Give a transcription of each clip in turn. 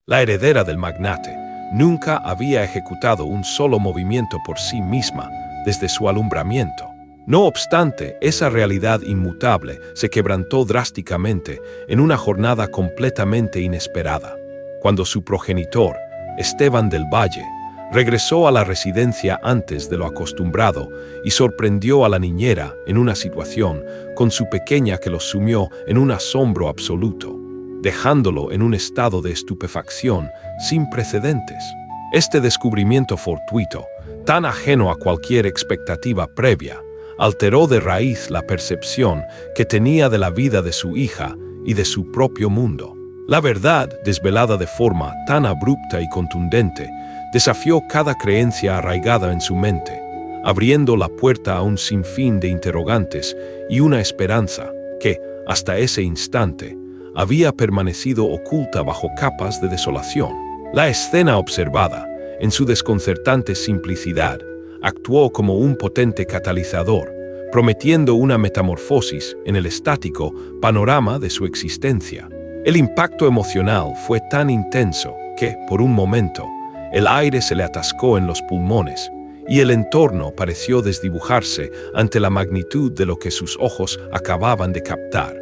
La heredera del magnate nunca había ejecutado un solo movimiento por sí misma desde su alumbramiento. No obstante, esa realidad inmutable se quebrantó drásticamente en una jornada completamente inesperada, cuando su progenitor, Esteban del Valle, regresó a la residencia antes de lo acostumbrado y sorprendió a la niñera en una situación con su pequeña que lo sumió en un asombro absoluto, dejándolo en un estado de estupefacción sin precedentes. Este descubrimiento fortuito, tan ajeno a cualquier expectativa previa, alteró de raíz la percepción que tenía de la vida de su hija y de su propio mundo. La verdad, desvelada de forma tan abrupta y contundente, desafió cada creencia arraigada en su mente, abriendo la puerta a un sinfín de interrogantes y una esperanza que, hasta ese instante, había permanecido oculta bajo capas de desolación. La escena observada, en su desconcertante simplicidad, actuó como un potente catalizador, prometiendo una metamorfosis en el estático panorama de su existencia. El impacto emocional fue tan intenso que, por un momento, el aire se le atascó en los pulmones y el entorno pareció desdibujarse ante la magnitud de lo que sus ojos acababan de captar,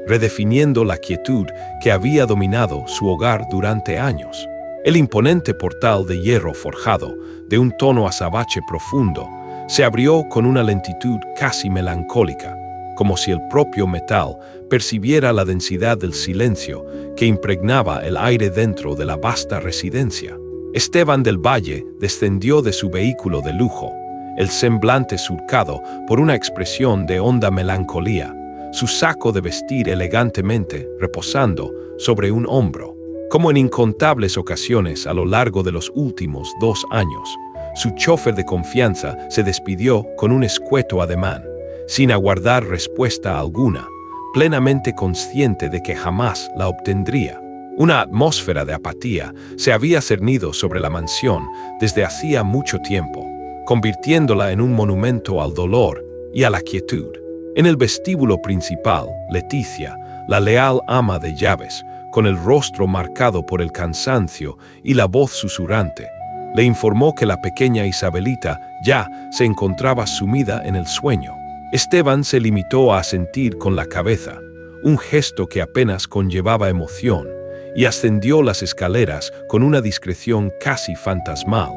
redefiniendo la quietud que había dominado su hogar durante años. El imponente portal de hierro forjado, de un tono azabache profundo, se abrió con una lentitud casi melancólica, como si el propio metal percibiera la densidad del silencio que impregnaba el aire dentro de la vasta residencia. Esteban del Valle descendió de su vehículo de lujo, el semblante surcado por una expresión de honda melancolía, su saco de vestir elegantemente reposando sobre un hombro. Como en incontables ocasiones a lo largo de los últimos 2 años, su chofer de confianza se despidió con un escueto ademán, sin aguardar respuesta alguna, plenamente consciente de que jamás la obtendría. Una atmósfera de apatía se había cernido sobre la mansión desde hacía mucho tiempo, convirtiéndola en un monumento al dolor y a la quietud. En el vestíbulo principal, Leticia, la leal ama de llaves, con el rostro marcado por el cansancio y la voz susurrante, le informó que la pequeña Isabelita ya se encontraba sumida en el sueño. Esteban se limitó a asentir con la cabeza, un gesto que apenas conllevaba emoción, y ascendió las escaleras con una discreción casi fantasmal,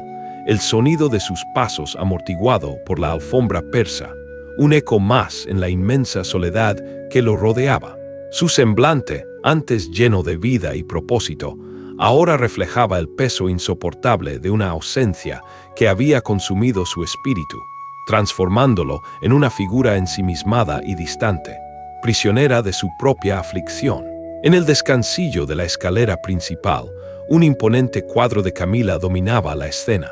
el sonido de sus pasos amortiguado por la alfombra persa, un eco más en la inmensa soledad que lo rodeaba. Su semblante, antes lleno de vida y propósito, ahora reflejaba el peso insoportable de una ausencia que había consumido su espíritu, transformándolo en una figura ensimismada y distante, prisionera de su propia aflicción. En el descansillo de la escalera principal, un imponente cuadro de Camila dominaba la escena.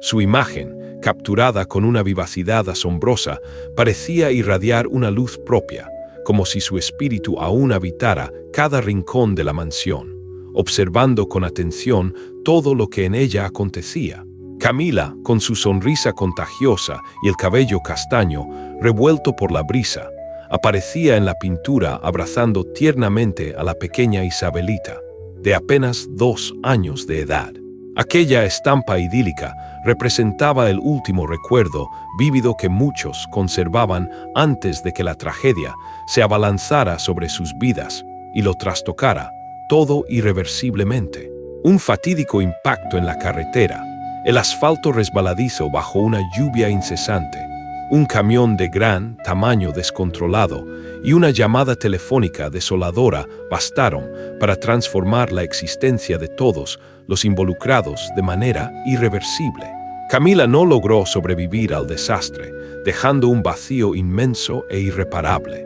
Su imagen, capturada con una vivacidad asombrosa, parecía irradiar una luz propia, como si su espíritu aún habitara cada rincón de la mansión, observando con atención todo lo que en ella acontecía. Camila, con su sonrisa contagiosa y el cabello castaño, revuelto por la brisa, aparecía en la pintura abrazando tiernamente a la pequeña Isabelita, de apenas 2 años de edad. Aquella estampa idílica representaba el último recuerdo vívido que muchos conservaban antes de que la tragedia se abalanzara sobre sus vidas y lo trastocara todo irreversiblemente. Un fatídico impacto en la carretera, el asfalto resbaladizo bajo una lluvia incesante, un camión de gran tamaño descontrolado y una llamada telefónica desoladora bastaron para transformar la existencia de todos los involucrados de manera irreversible. Camila no logró sobrevivir al desastre, dejando un vacío inmenso e irreparable.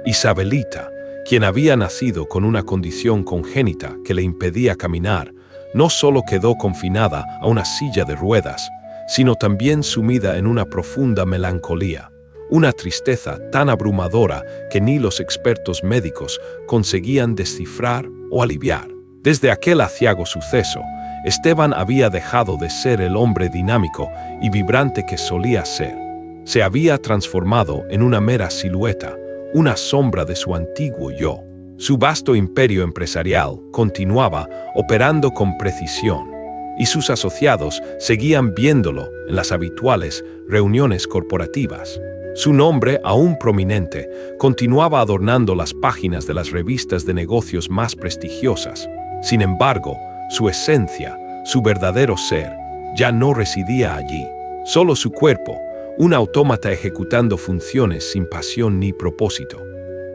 Isabelita, quien había nacido con una condición congénita que le impedía caminar, no solo quedó confinada a una silla de ruedas, sino también sumida en una profunda melancolía, una tristeza tan abrumadora que ni los expertos médicos conseguían descifrar o aliviar. Desde aquel aciago suceso, Esteban había dejado de ser el hombre dinámico y vibrante que solía ser. Se había transformado en una mera silueta, una sombra de su antiguo yo. Su vasto imperio empresarial continuaba operando con precisión, y sus asociados seguían viéndolo en las habituales reuniones corporativas. Su nombre, aún prominente, continuaba adornando las páginas de las revistas de negocios más prestigiosas. Sin embargo, su esencia, su verdadero ser, ya no residía allí. Solo su cuerpo, un autómata ejecutando funciones sin pasión ni propósito.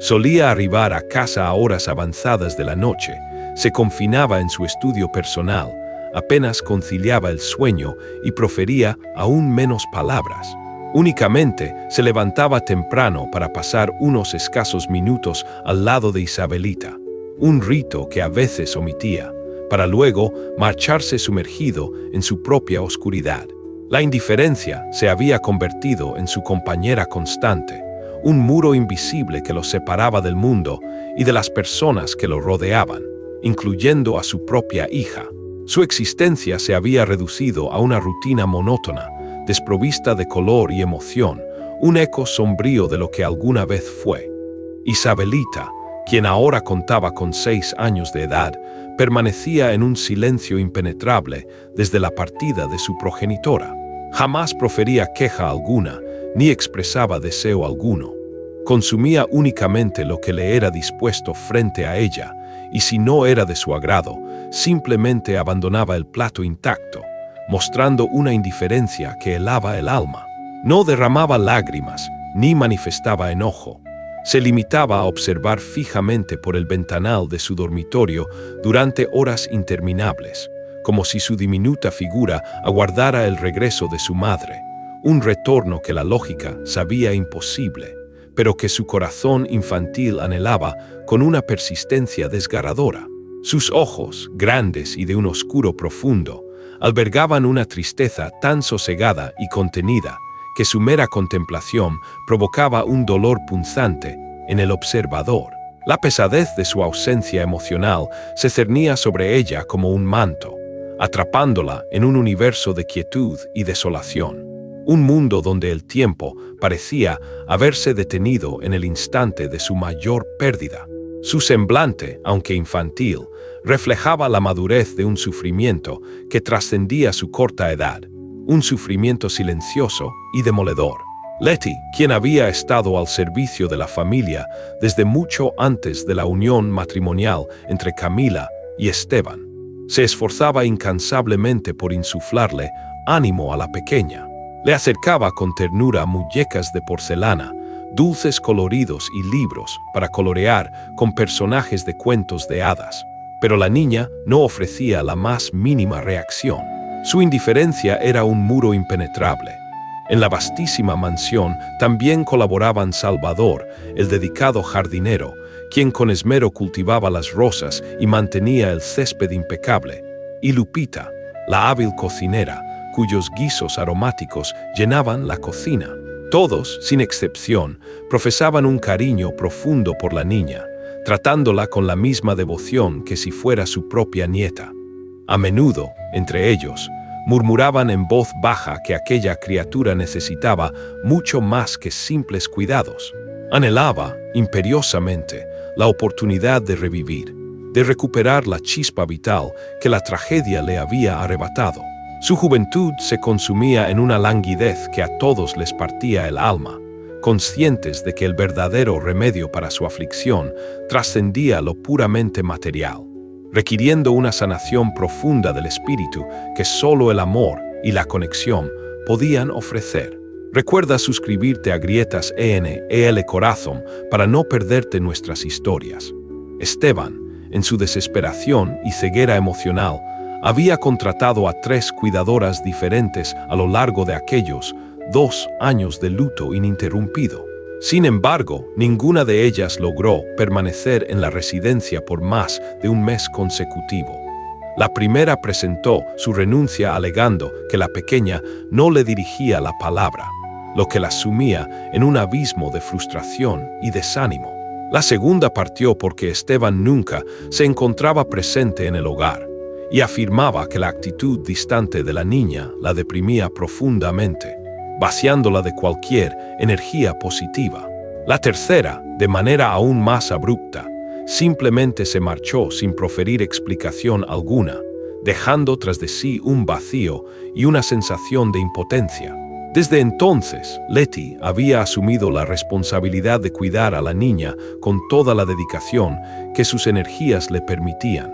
Solía arribar a casa a horas avanzadas de la noche, se confinaba en su estudio personal, apenas conciliaba el sueño y profería aún menos palabras. Únicamente se levantaba temprano para pasar unos escasos minutos al lado de Isabelita, un rito que a veces omitía, para luego marcharse sumergido en su propia oscuridad. La indiferencia se había convertido en su compañera constante, un muro invisible que lo separaba del mundo y de las personas que lo rodeaban, incluyendo a su propia hija. Su existencia se había reducido a una rutina monótona, desprovista de color y emoción, un eco sombrío de lo que alguna vez fue. Isabelita, quien ahora contaba con 6 años de edad, permanecía en un silencio impenetrable desde la partida de su progenitora. Jamás profería queja alguna, ni expresaba deseo alguno. Consumía únicamente lo que le era dispuesto frente a ella, y si no era de su agrado, simplemente abandonaba el plato intacto, mostrando una indiferencia que helaba el alma. No derramaba lágrimas, ni manifestaba enojo. Se limitaba a observar fijamente por el ventanal de su dormitorio durante horas interminables, como si su diminuta figura aguardara el regreso de su madre, un retorno que la lógica sabía imposible, pero que su corazón infantil anhelaba con una persistencia desgarradora. Sus ojos, grandes y de un oscuro profundo, albergaban una tristeza tan sosegada y contenida que su mera contemplación provocaba un dolor punzante en el observador. La pesadez de su ausencia emocional se cernía sobre ella como un manto, atrapándola en un universo de quietud y desolación. Un mundo donde el tiempo parecía haberse detenido en el instante de su mayor pérdida. Su semblante, aunque infantil, reflejaba la madurez de un sufrimiento que trascendía su corta edad, un sufrimiento silencioso y demoledor. Letty, quien había estado al servicio de la familia desde mucho antes de la unión matrimonial entre Camila y Esteban, se esforzaba incansablemente por insuflarle ánimo a la pequeña. Le acercaba con ternura muñecas de porcelana, dulces coloridos y libros para colorear con personajes de cuentos de hadas. Pero la niña no ofrecía la más mínima reacción. Su indiferencia era un muro impenetrable. En la vastísima mansión también colaboraban Salvador, el dedicado jardinero, quien con esmero cultivaba las rosas y mantenía el césped impecable, y Lupita, la hábil cocinera, cuyos guisos aromáticos llenaban la cocina. Todos, sin excepción, profesaban un cariño profundo por la niña, tratándola con la misma devoción que si fuera su propia nieta. A menudo, entre ellos, murmuraban en voz baja que aquella criatura necesitaba mucho más que simples cuidados. Anhelaba, imperiosamente, la oportunidad de revivir, de recuperar la chispa vital que la tragedia le había arrebatado. Su juventud se consumía en una languidez que a todos les partía el alma, conscientes de que el verdadero remedio para su aflicción trascendía lo puramente material, requiriendo una sanación profunda del espíritu que solo el amor y la conexión podían ofrecer. Recuerda suscribirte a Grietas EN Corazón para no perderte nuestras historias. Esteban, en su desesperación y ceguera emocional, había contratado a 3 cuidadoras diferentes a lo largo de aquellos 2 años de luto ininterrumpido. Sin embargo, ninguna de ellas logró permanecer en la residencia por más de un mes consecutivo. La primera presentó su renuncia alegando que la pequeña no le dirigía la palabra, lo que la sumía en un abismo de frustración y desánimo. La segunda partió porque Esteban nunca se encontraba presente en el hogar, y afirmaba que la actitud distante de la niña la deprimía profundamente, vaciándola de cualquier energía positiva. La tercera, de manera aún más abrupta, Simplemente se marchó sin proferir explicación alguna, dejando tras de sí un vacío y una sensación de impotencia. Desde entonces, Letty había asumido la responsabilidad de cuidar a la niña con toda la dedicación que sus energías le permitían.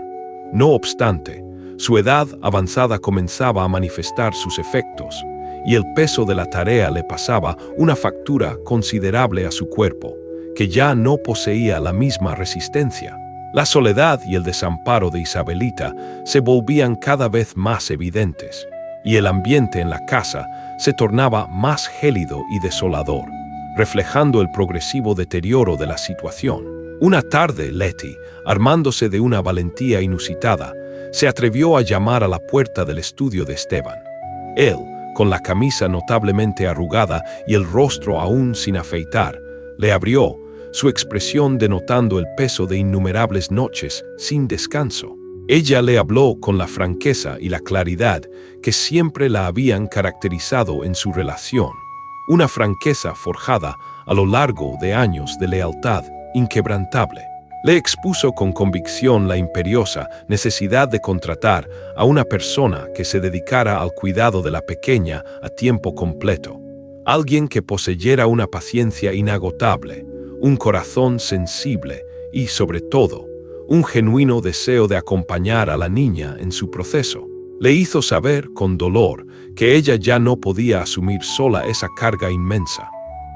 No obstante, su edad avanzada comenzaba a manifestar sus efectos, y el peso de la tarea le pasaba una factura considerable a su cuerpo, que ya no poseía la misma resistencia. La soledad y el desamparo de Isabelita se volvían cada vez más evidentes, y el ambiente en la casa se tornaba más gélido y desolador, reflejando el progresivo deterioro de la situación. Una tarde, Letty, armándose de una valentía inusitada, se atrevió a llamar a la puerta del estudio de Esteban. Él, con la camisa notablemente arrugada y el rostro aún sin afeitar, le abrió, su expresión denotando el peso de innumerables noches sin descanso. Ella le habló con la franqueza y la claridad que siempre la habían caracterizado en su relación, una franqueza forjada a lo largo de años de lealtad inquebrantable. Le expuso con convicción la imperiosa necesidad de contratar a una persona que se dedicara al cuidado de la pequeña a tiempo completo, alguien que poseyera una paciencia inagotable, un corazón sensible y, sobre todo, un genuino deseo de acompañar a la niña en su proceso. Le hizo saber con dolor que ella ya no podía asumir sola esa carga inmensa.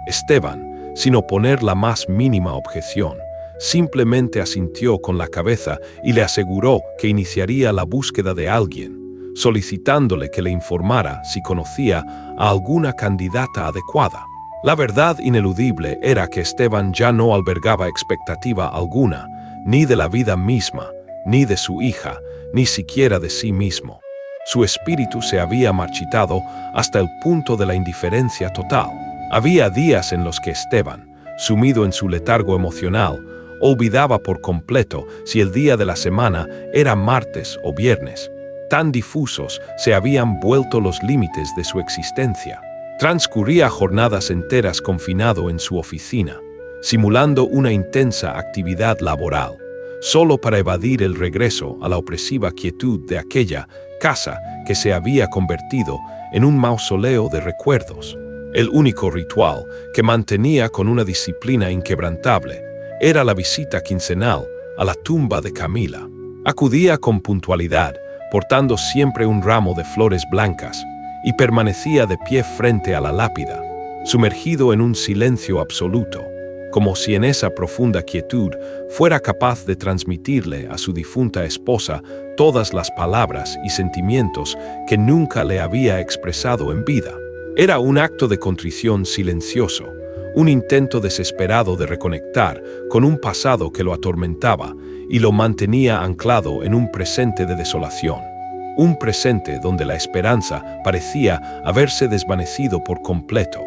Esteban, sin oponer la más mínima objeción, simplemente asintió con la cabeza y le aseguró que iniciaría la búsqueda de alguien, solicitándole que le informara si conocía a alguna candidata adecuada. La verdad ineludible era que Esteban ya no albergaba expectativa alguna, ni de la vida misma, ni de su hija, ni siquiera de sí mismo. Su espíritu se había marchitado hasta el punto de la indiferencia total. Había días en los que Esteban, sumido en su letargo emocional, olvidaba por completo si el día de la semana era martes o viernes. Tan difusos se habían vuelto los límites de su existencia. Transcurría jornadas enteras confinado en su oficina, simulando una intensa actividad laboral, solo para evadir el regreso a la opresiva quietud de aquella casa que se había convertido en un mausoleo de recuerdos. El único ritual que mantenía con una disciplina inquebrantable era la visita quincenal a la tumba de Camila. Acudía con puntualidad, portando siempre un ramo de flores blancas, y permanecía de pie frente a la lápida, sumergido en un silencio absoluto, como si en esa profunda quietud fuera capaz de transmitirle a su difunta esposa todas las palabras y sentimientos que nunca le había expresado en vida. Era un acto de contrición silencioso, un intento desesperado de reconectar con un pasado que lo atormentaba y lo mantenía anclado en un presente de desolación. Un presente donde la esperanza parecía haberse desvanecido por completo,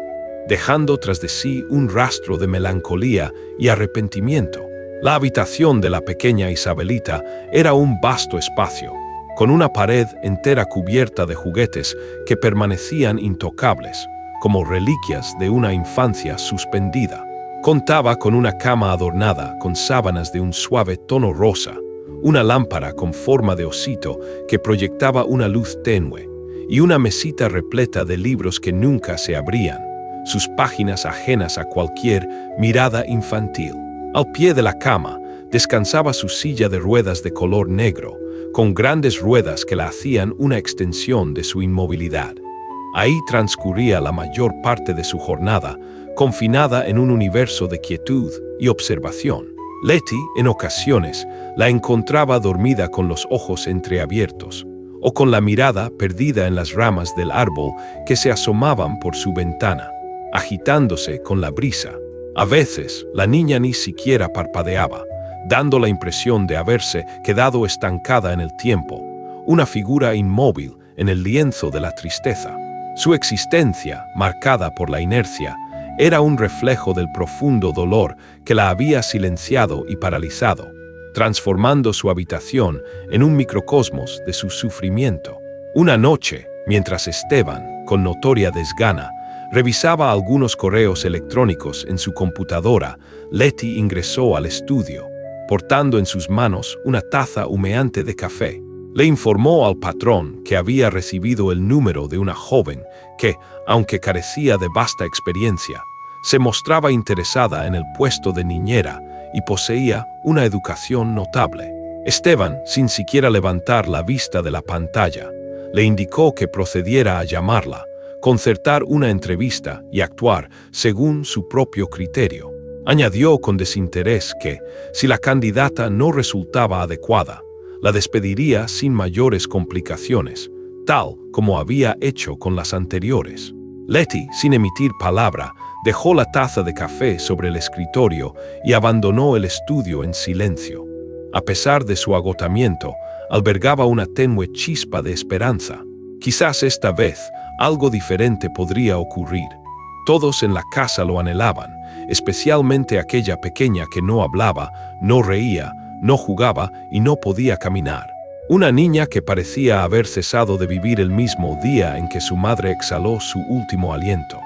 dejando tras de sí un rastro de melancolía y arrepentimiento. La habitación de la pequeña Isabelita era un vasto espacio, con una pared entera cubierta de juguetes que permanecían intocables, como reliquias de una infancia suspendida. Contaba con una cama adornada con sábanas de un suave tono rosa, una lámpara con forma de osito que proyectaba una luz tenue, y una mesita repleta de libros que nunca se abrían, sus páginas ajenas a cualquier mirada infantil. Al pie de la cama descansaba su silla de ruedas de color negro, con grandes ruedas que la hacían una extensión de su inmovilidad. Ahí transcurría la mayor parte de su jornada, confinada en un universo de quietud y observación. Letty, en ocasiones, la encontraba dormida con los ojos entreabiertos, o con la mirada perdida en las ramas del árbol que se asomaban por su ventana, agitándose con la brisa. A veces, la niña ni siquiera parpadeaba, dando la impresión de haberse quedado estancada en el tiempo, una figura inmóvil en el lienzo de la tristeza. Su existencia, marcada por la inercia, era un reflejo del profundo dolor que la había silenciado y paralizado, transformando su habitación en un microcosmos de su sufrimiento. Una noche, mientras Esteban, con notoria desgana, revisaba algunos correos electrónicos en su computadora, Letty ingresó al estudio. portando en sus manos una taza humeante de café. Le informó al patrón que había recibido el número de una joven que, aunque carecía de vasta experiencia, se mostraba interesada en el puesto de niñera y poseía una educación notable. Esteban, sin siquiera levantar la vista de la pantalla, le indicó que procediera a llamarla, concertar una entrevista y actuar según su propio criterio. Añadió con desinterés que, si la candidata no resultaba adecuada, la despediría sin mayores complicaciones, tal como había hecho con las anteriores. Letty, sin emitir palabra, dejó la taza de café sobre el escritorio y abandonó el estudio en silencio. A pesar de su agotamiento, albergaba una tenue chispa de esperanza. Quizás esta vez algo diferente podría ocurrir. Todos en la casa lo anhelaban, especialmente aquella pequeña que no hablaba, no reía, no jugaba y no podía caminar. Una niña que parecía haber cesado de vivir el mismo día en que su madre exhaló su último aliento.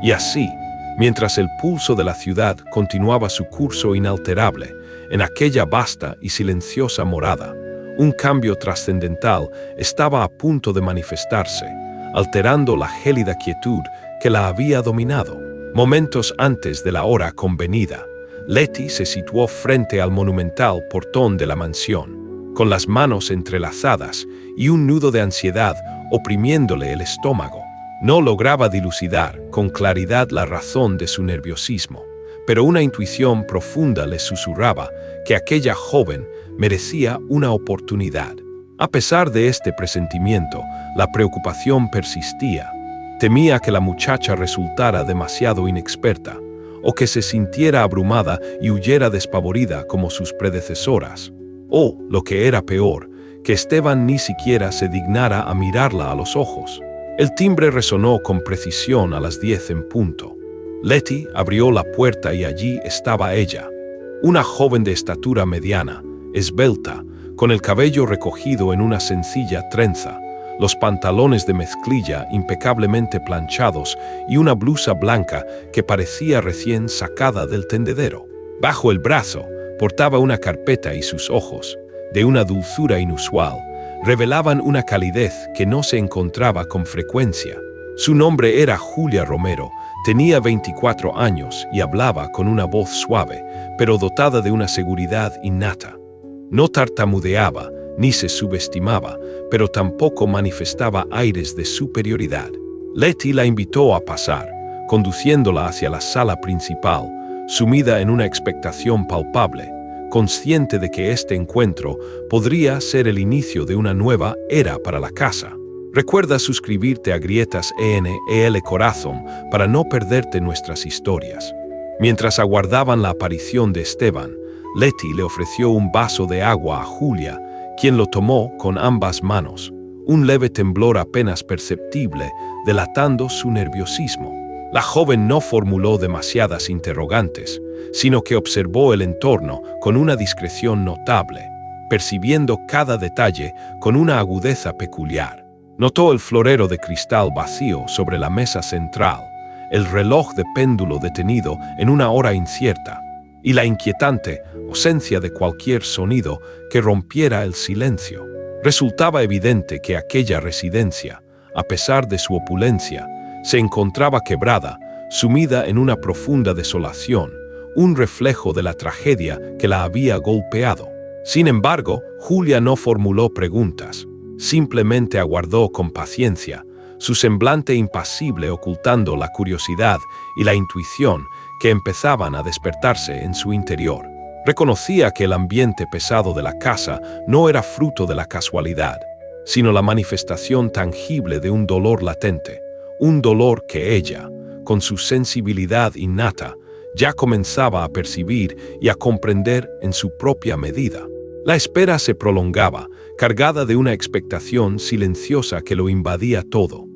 Y así, mientras el pulso de la ciudad continuaba su curso inalterable, en aquella vasta y silenciosa morada, un cambio trascendental estaba a punto de manifestarse, alterando la gélida quietud que la había dominado. Momentos antes de la hora convenida, Letty se situó frente al monumental portón de la mansión, con las manos entrelazadas y un nudo de ansiedad oprimiéndole el estómago. No lograba dilucidar con claridad la razón de su nerviosismo, pero una intuición profunda le susurraba que aquella joven merecía una oportunidad. A pesar de este presentimiento, la preocupación persistía. Temía que la muchacha resultara demasiado inexperta, o que se sintiera abrumada y huyera despavorida como sus predecesoras, o, lo que era peor, que Esteban ni siquiera se dignara a mirarla a los ojos. El timbre resonó con precisión a las 10 en punto. Letty abrió la puerta y allí estaba ella, una joven de estatura mediana, esbelta, con el cabello recogido en una sencilla trenza, los pantalones de mezclilla impecablemente planchados y una blusa blanca que parecía recién sacada del tendedero. Bajo el brazo portaba una carpeta y sus ojos, de una dulzura inusual, revelaban una calidez que no se encontraba con frecuencia. Su nombre era Julia Romero, tenía 24 años y hablaba con una voz suave, pero dotada de una seguridad innata. No tartamudeaba, ni se subestimaba, pero tampoco manifestaba aires de superioridad. Letty la invitó a pasar, conduciéndola hacia la sala principal, sumida en una expectación palpable, consciente de que este encuentro podría ser el inicio de una nueva era para la casa. Recuerda suscribirte a Grietas ENEL Corazón para no perderte nuestras historias. Mientras aguardaban la aparición de Esteban, Letty le ofreció un vaso de agua a Julia, quien lo tomó con ambas manos, un leve temblor apenas perceptible, delatando su nerviosismo. La joven no formuló demasiadas interrogantes, sino que observó el entorno con una discreción notable, percibiendo cada detalle con una agudeza peculiar. Notó el florero de cristal vacío sobre la mesa central, el reloj de péndulo detenido en una hora incierta, y la inquietante ausencia de cualquier sonido que rompiera el silencio. Resultaba evidente que aquella residencia, a pesar de su opulencia, se encontraba quebrada, sumida en una profunda desolación, un reflejo de la tragedia que la había golpeado. Sin embargo, Julia no formuló preguntas, simplemente aguardó con paciencia, su semblante impasible ocultando la curiosidad y la intuición que empezaban a despertarse en su interior. Reconocía que el ambiente pesado de la casa no era fruto de la casualidad, sino la manifestación tangible de un dolor latente, un dolor que ella, con su sensibilidad innata, ya comenzaba a percibir y a comprender en su propia medida. La espera se prolongaba, cargada de una expectación silenciosa que lo invadía todo.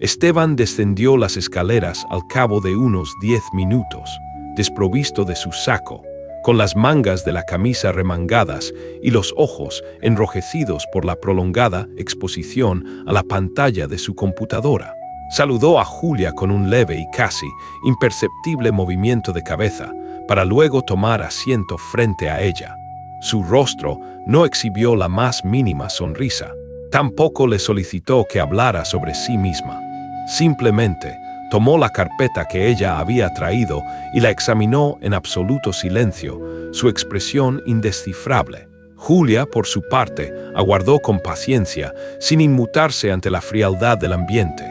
Esteban descendió las escaleras al cabo de unos 10 minutos, desprovisto de su saco, con las mangas de la camisa remangadas y los ojos enrojecidos por la prolongada exposición a la pantalla de su computadora. Saludó a Julia con un leve y casi imperceptible movimiento de cabeza, para luego tomar asiento frente a ella. Su rostro no exhibió la más mínima sonrisa. Tampoco le solicitó que hablara sobre sí misma. Simplemente tomó la carpeta que ella había traído y la examinó en absoluto silencio, su expresión indescifrable. Julia, por su parte, aguardó con paciencia, sin inmutarse ante la frialdad del ambiente.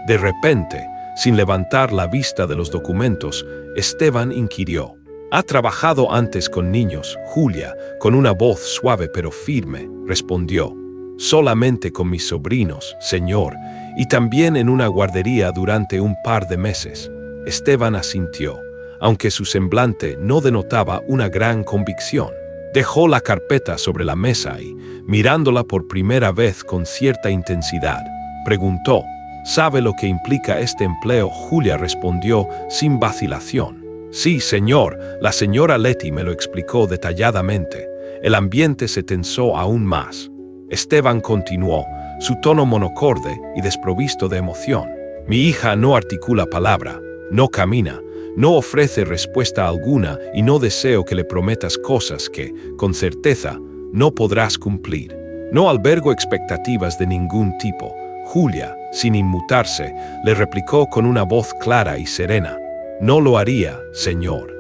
De repente, sin levantar la vista de los documentos, Esteban inquirió: «¿Ha trabajado antes con niños, Julia?». Con una voz suave pero firme, respondió: «Solamente con mis sobrinos, señor, y también en una guardería durante un par de meses». Esteban asintió, aunque su semblante no denotaba una gran convicción. Dejó la carpeta sobre la mesa y, mirándola por primera vez con cierta intensidad, preguntó: «¿Sabe lo que implica este empleo?». Julia respondió sin vacilación: «Sí, señor, la señora Letty me lo explicó detalladamente». El ambiente se tensó aún más. Esteban continuó, su tono monocorde y desprovisto de emoción: «Mi hija no articula palabra, no camina, no ofrece respuesta alguna y no deseo que le prometas cosas que, con certeza, no podrás cumplir. No albergo expectativas de ningún tipo». Julia, sin inmutarse, le replicó con una voz clara y serena: «No lo haría, señor.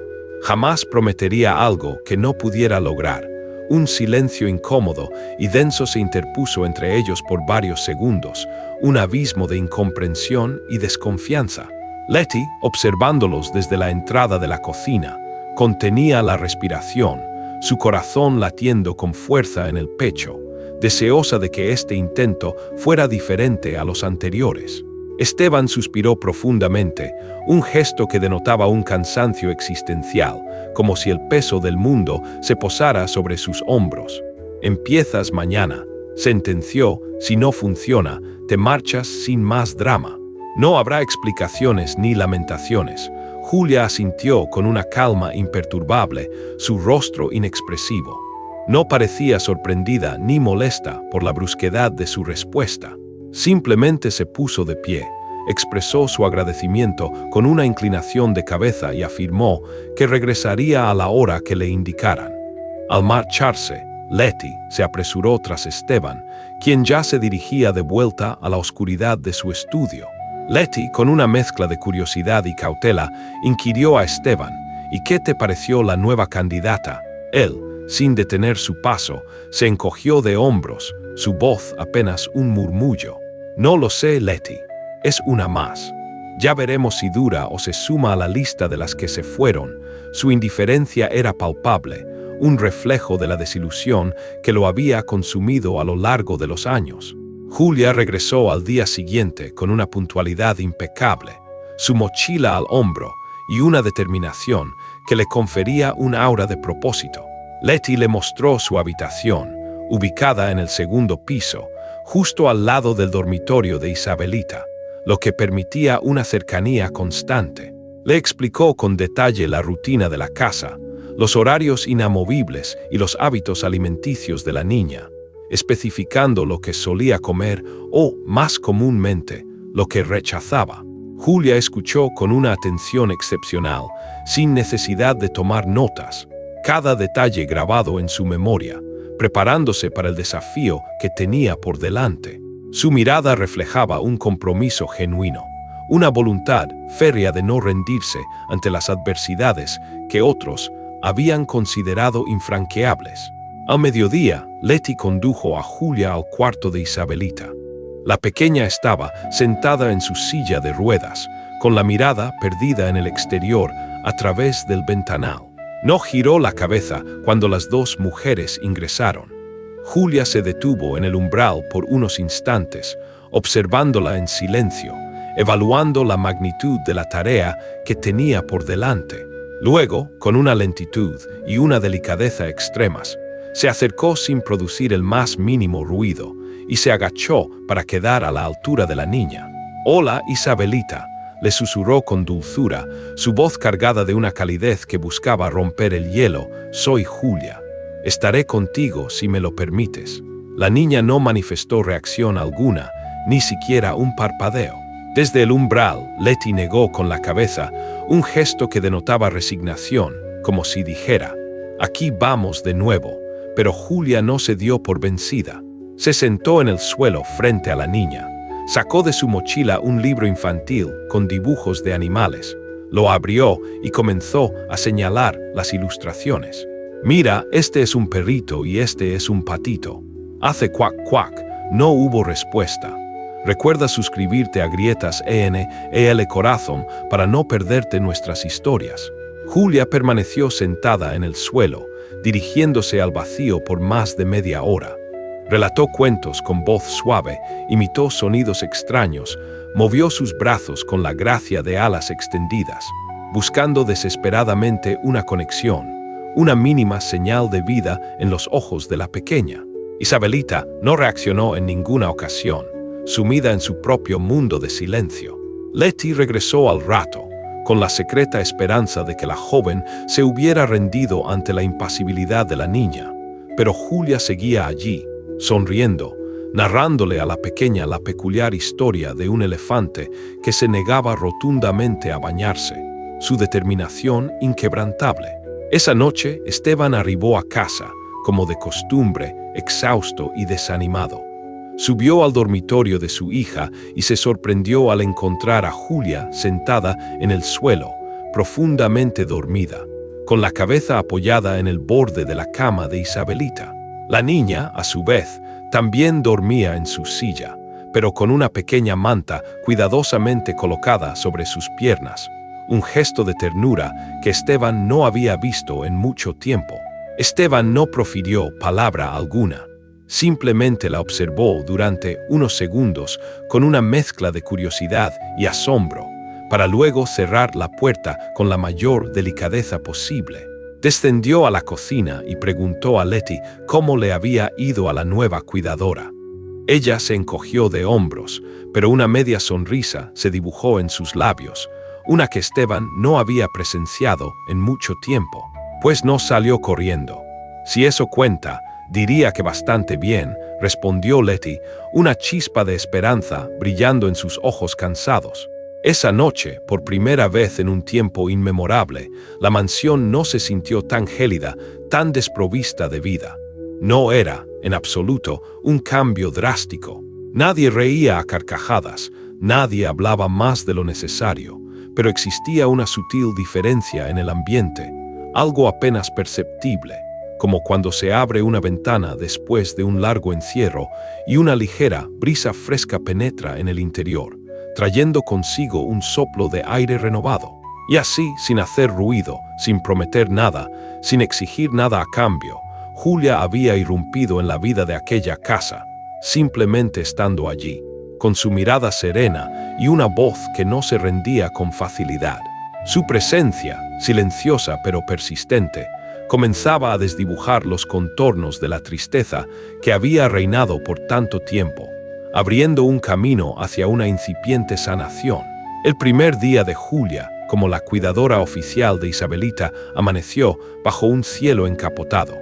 Jamás prometería algo que no pudiera lograr». Un silencio incómodo y denso se interpuso entre ellos por varios segundos, un abismo de incomprensión y desconfianza. Letty, observándolos desde la entrada de la cocina, contenía la respiración, su corazón latiendo con fuerza en el pecho, deseosa de que este intento fuera diferente a los anteriores. Esteban suspiró profundamente, un gesto que denotaba un cansancio existencial, como si el peso del mundo se posara sobre sus hombros. «Empiezas mañana», sentenció. «Si no funciona, te marchas sin más drama. No habrá explicaciones ni lamentaciones». Julia asintió con una calma imperturbable, su rostro inexpresivo. No parecía sorprendida ni molesta por la brusquedad de su respuesta. Simplemente se puso de pie, expresó su agradecimiento con una inclinación de cabeza y afirmó que regresaría a la hora que le indicaran. Al marcharse, Letty se apresuró tras Esteban, quien ya se dirigía de vuelta a la oscuridad de su estudio. Letty, con una mezcla de curiosidad y cautela, inquirió a Esteban: «¿Y qué te pareció la nueva candidata?». Él, sin detener su paso, se encogió de hombros, su voz apenas un murmullo: «No lo sé, Letty. Es una más. Ya veremos si dura o se suma a la lista de las que se fueron». Su indiferencia era palpable, un reflejo de la desilusión que lo había consumido a lo largo de los años. Julia regresó al día siguiente con una puntualidad impecable, su mochila al hombro y una determinación que le confería un aura de propósito. Letty le mostró su habitación, ubicada en el segundo piso, justo al lado del dormitorio de Isabelita, lo que permitía una cercanía constante. Le explicó con detalle la rutina de la casa, los horarios inamovibles y los hábitos alimenticios de la niña, especificando lo que solía comer o, más comúnmente, lo que rechazaba. Julia escuchó con una atención excepcional, sin necesidad de tomar notas, cada detalle grabado en su memoria, preparándose para el desafío que tenía por delante. Su mirada reflejaba un compromiso genuino, una voluntad férrea de no rendirse ante las adversidades que otros habían considerado infranqueables. Al mediodía, Letty condujo a Julia al cuarto de Isabelita. La pequeña estaba sentada en su silla de ruedas, con la mirada perdida en el exterior a través del ventanal. No giró la cabeza cuando las dos mujeres ingresaron. Julia se detuvo en el umbral por unos instantes, observándola en silencio, evaluando la magnitud de la tarea que tenía por delante. Luego, con una lentitud y una delicadeza extremas, se acercó sin producir el más mínimo ruido y se agachó para quedar a la altura de la niña. «Hola, Isabelita», le susurró con dulzura, su voz cargada de una calidez que buscaba romper el hielo. «Soy Julia. Estaré contigo si me lo permites». La niña no manifestó reacción alguna, ni siquiera un parpadeo. Desde el umbral, Letty negó con la cabeza, un gesto que denotaba resignación, como si dijera: «Aquí vamos de nuevo». pero Julia no se dio por vencida. Se sentó en el suelo frente a la niña. Sacó de su mochila un libro infantil con dibujos de animales. Lo abrió y comenzó a señalar las ilustraciones. «Mira, este es un perrito y este es un patito. Hace cuac cuac». No hubo respuesta. Recuerda suscribirte a Grietas EL Corazón para no perderte nuestras historias. Julia permaneció sentada en el suelo, dirigiéndose al vacío por más de media hora. Relató cuentos con voz suave, imitó sonidos extraños, movió sus brazos con la gracia de alas extendidas, buscando desesperadamente una conexión, una mínima señal de vida en los ojos de la pequeña. Isabelita no reaccionó en ninguna ocasión, sumida en su propio mundo de silencio. Leti regresó al rato, con la secreta esperanza de que la joven se hubiera rendido ante la impasibilidad de la niña, pero Julia seguía allí, sonriendo, narrándole a la pequeña la peculiar historia de un elefante que se negaba rotundamente a bañarse, su determinación inquebrantable. Esa noche Esteban arribó a casa, como de costumbre, exhausto y desanimado. Subió al dormitorio de su hija y se sorprendió al encontrar a Julia sentada en el suelo, profundamente dormida, con la cabeza apoyada en el borde de la cama de Isabelita. La niña, a su vez, también dormía en su silla, pero con una pequeña manta cuidadosamente colocada sobre sus piernas, un gesto de ternura que Esteban no había visto en mucho tiempo. Esteban no profirió palabra alguna, simplemente la observó durante unos segundos con una mezcla de curiosidad y asombro, para luego cerrar la puerta con la mayor delicadeza posible. Descendió a la cocina y preguntó a Leti cómo le había ido a la nueva cuidadora. Ella se encogió de hombros, pero una media sonrisa se dibujó en sus labios, una que Esteban no había presenciado en mucho tiempo, pues no salió corriendo. Si eso cuenta, diría que bastante bien, respondió Leti, una chispa de esperanza brillando en sus ojos cansados. Esa noche, por primera vez en un tiempo inmemorable, la mansión no se sintió tan gélida, tan desprovista de vida. No era, en absoluto, un cambio drástico. Nadie reía a carcajadas, nadie hablaba más de lo necesario, pero existía una sutil diferencia en el ambiente, algo apenas perceptible, como cuando se abre una ventana después de un largo encierro y una ligera brisa fresca penetra en el interior, trayendo consigo un soplo de aire renovado. Y así, sin hacer ruido, sin prometer nada, sin exigir nada a cambio, Julia había irrumpido en la vida de aquella casa, simplemente estando allí, con su mirada serena y una voz que no se rendía con facilidad. Su presencia, silenciosa pero persistente, comenzaba a desdibujar los contornos de la tristeza que había reinado por tanto tiempo, abriendo un camino hacia una incipiente sanación. El primer día de Julia, como la cuidadora oficial de Isabelita, amaneció bajo un cielo encapotado,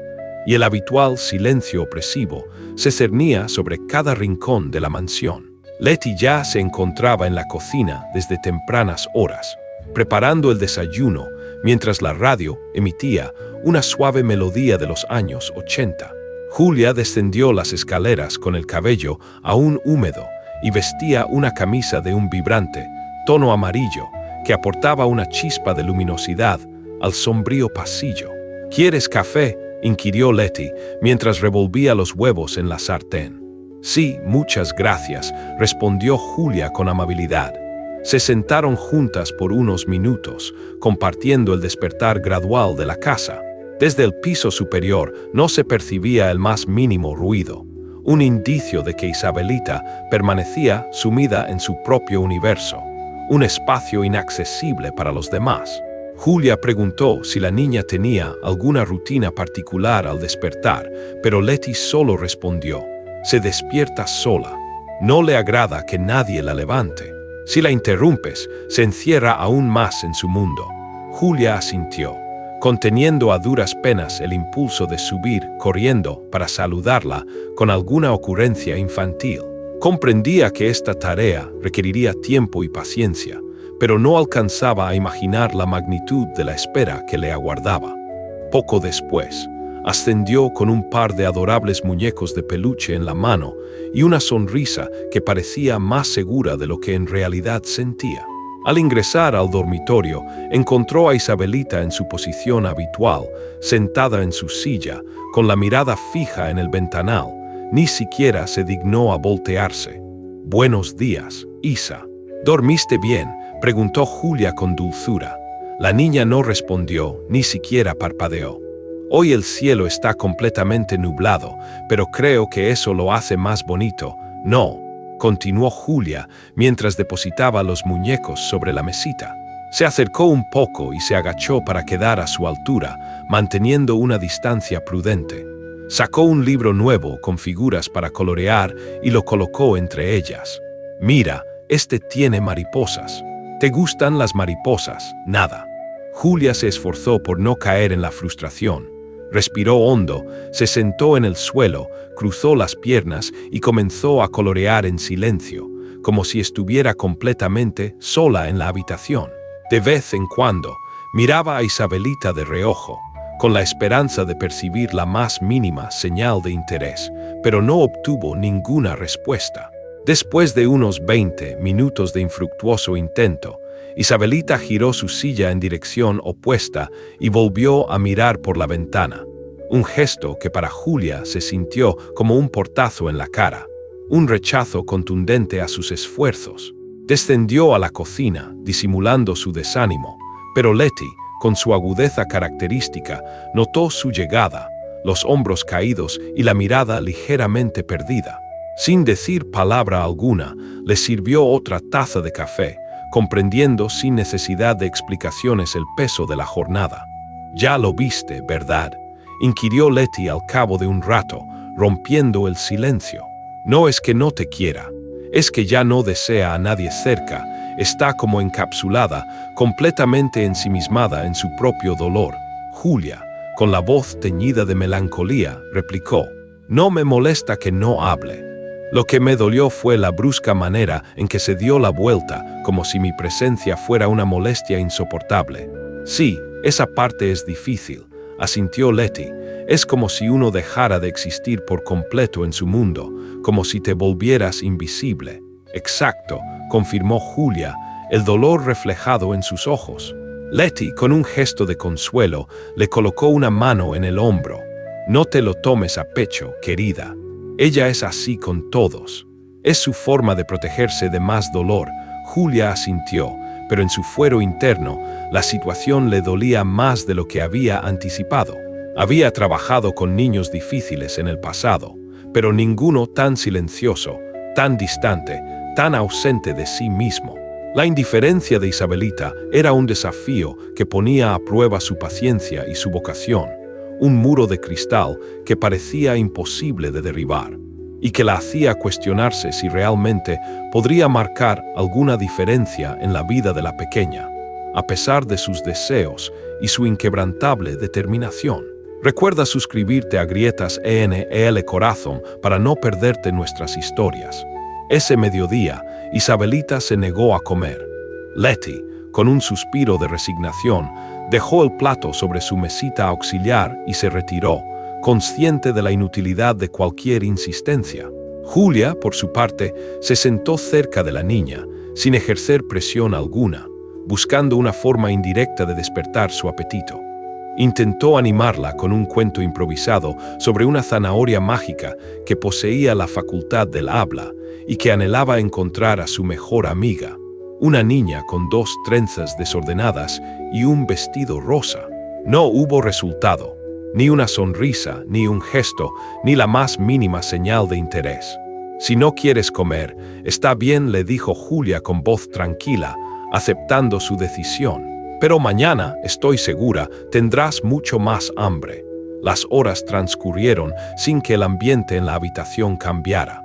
y el habitual silencio opresivo se cernía sobre cada rincón de la mansión. Leti ya se encontraba en la cocina desde tempranas horas, preparando el desayuno, mientras la radio emitía una suave melodía de los años 80. Julia descendió las escaleras con el cabello aún húmedo y vestía una camisa de un vibrante tono amarillo que aportaba una chispa de luminosidad al sombrío pasillo. ¿Quieres café?, inquirió Leti mientras revolvía los huevos en la sartén. Sí, muchas gracias, respondió Julia con amabilidad. Se sentaron juntas por unos minutos, compartiendo el despertar gradual de la casa. Desde el piso superior no se percibía el más mínimo ruido, un indicio de que Isabelita permanecía sumida en su propio universo, un espacio inaccesible para los demás. Julia preguntó si la niña tenía alguna rutina particular al despertar, pero Leti solo respondió: se despierta sola. No le agrada que nadie la levante. Si la interrumpes, se encierra aún más en su mundo. Julia asintió, conteniendo a duras penas el impulso de subir corriendo para saludarla con alguna ocurrencia infantil. Comprendía que esta tarea requeriría tiempo y paciencia, pero no alcanzaba a imaginar la magnitud de la espera que le aguardaba. Poco después, Ascendió con un par de adorables muñecos de peluche en la mano y una sonrisa que parecía más segura de lo que en realidad sentía. Al ingresar al dormitorio, encontró a Isabelita en su posición habitual, sentada en su silla, con la mirada fija en el ventanal. Ni siquiera se dignó a voltearse. «Buenos días, Isa. ¿Dormiste bien?», preguntó Julia con dulzura. La niña no respondió, ni siquiera parpadeó. «Hoy el cielo está completamente nublado, pero creo que eso lo hace más bonito, ¿no?», continuó Julia mientras depositaba los muñecos sobre la mesita. Se acercó un poco y se agachó para quedar a su altura, manteniendo una distancia prudente. Sacó un libro nuevo con figuras para colorear y lo colocó entre ellas. «Mira, este tiene mariposas. ¿Te gustan las mariposas?». «Nada». Julia se esforzó por no caer en la frustración. Respiró hondo, se sentó en el suelo, cruzó las piernas y comenzó a colorear en silencio, como si estuviera completamente sola en la habitación. De vez en cuando, miraba a Isabelita de reojo, con la esperanza de percibir la más mínima señal de interés, pero no obtuvo ninguna respuesta. Después de unos 20 minutos de infructuoso intento, Isabelita giró su silla en dirección opuesta y volvió a mirar por la ventana. Un gesto que para Julia se sintió como un portazo en la cara, un rechazo contundente a sus esfuerzos. Descendió a la cocina, disimulando su desánimo, pero Letty, con su agudeza característica, notó su llegada, los hombros caídos y la mirada ligeramente perdida. Sin decir palabra alguna, le sirvió otra taza de café, comprendiendo sin necesidad de explicaciones el peso de la jornada. «Ya lo viste, ¿verdad?», inquirió Letty al cabo de un rato, rompiendo el silencio. «No es que no te quiera, es que ya no desea a nadie cerca, está como encapsulada, completamente ensimismada en su propio dolor». Julia, con la voz teñida de melancolía, replicó: «No me molesta que no hable. Lo que me dolió fue la brusca manera en que se dio la vuelta, como si mi presencia fuera una molestia insoportable». «Sí, esa parte es difícil», asintió Letty. «Es como si uno dejara de existir por completo en su mundo, como si te volvieras invisible». «Exacto», confirmó Julia, el dolor reflejado en sus ojos. Letty, con un gesto de consuelo, le colocó una mano en el hombro. «No te lo tomes a pecho, querida. Ella es así con todos. Es su forma de protegerse de más dolor». Julia asintió, pero en su fuero interno, la situación le dolía más de lo que había anticipado. Había trabajado con niños difíciles en el pasado, pero ninguno tan silencioso, tan distante, tan ausente de sí mismo. La indiferencia de Isabelita era un desafío que ponía a prueba su paciencia y su vocación, un muro de cristal que parecía imposible de derribar, y que la hacía cuestionarse si realmente podría marcar alguna diferencia en la vida de la pequeña, a pesar de sus deseos y su inquebrantable determinación. Recuerda suscribirte a Grietas ENEL Corazón para no perderte nuestras historias. Ese mediodía, Isabelita se negó a comer. Letty, con un suspiro de resignación, dejó el plato sobre su mesita auxiliar y se retiró, consciente de la inutilidad de cualquier insistencia. Julia, por su parte, se sentó cerca de la niña, sin ejercer presión alguna, buscando una forma indirecta de despertar su apetito. Intentó animarla con un cuento improvisado sobre una zanahoria mágica que poseía la facultad del habla y que anhelaba encontrar a su mejor amiga, una niña con 2 trenzas desordenadas y un vestido rosa. No hubo resultado, ni una sonrisa, ni un gesto, ni la más mínima señal de interés. «Si no quieres comer, está bien», le dijo Julia con voz tranquila, aceptando su decisión. «Pero mañana, estoy segura, tendrás mucho más hambre». Las horas transcurrieron sin que el ambiente en la habitación cambiara.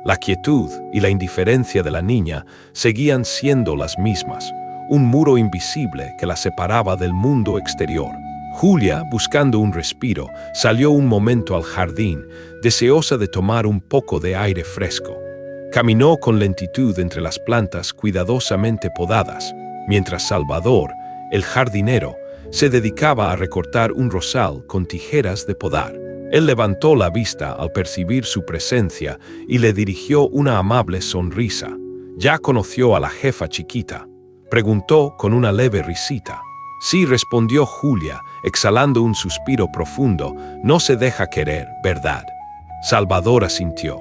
La quietud y la indiferencia de la niña seguían siendo las mismas, un muro invisible que la separaba del mundo exterior. Julia, buscando un respiro, salió un momento al jardín, deseosa de tomar un poco de aire fresco. Caminó con lentitud entre las plantas cuidadosamente podadas, mientras Salvador, el jardinero, Se dedicaba a recortar un rosal con tijeras de podar. Él levantó la vista al percibir su presencia y le dirigió una amable sonrisa. Ya conoció a la jefa chiquita. Preguntó con una leve risita. Sí, respondió Julia, exhalando un suspiro profundo. No se deja querer, ¿verdad? Salvador asintió.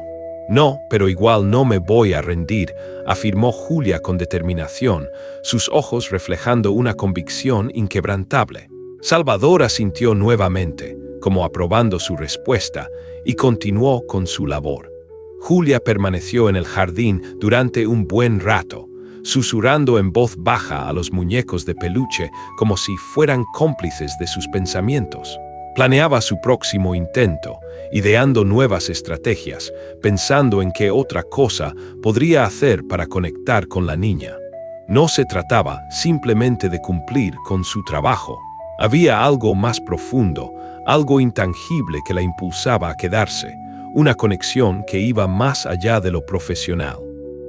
No, pero igual no me voy a rendir, afirmó Julia con determinación, sus ojos reflejando una convicción inquebrantable. Salvador asintió nuevamente, como aprobando su respuesta, y continuó con su labor. Julia permaneció en el jardín durante un buen rato, susurrando en voz baja a los muñecos de peluche como si fueran cómplices de sus pensamientos. Planeaba su próximo intento, ideando nuevas estrategias, pensando en qué otra cosa podría hacer para conectar con la niña. No se trataba simplemente de cumplir con su trabajo. Había algo más profundo, algo intangible que la impulsaba a quedarse, una conexión que iba más allá de lo profesional.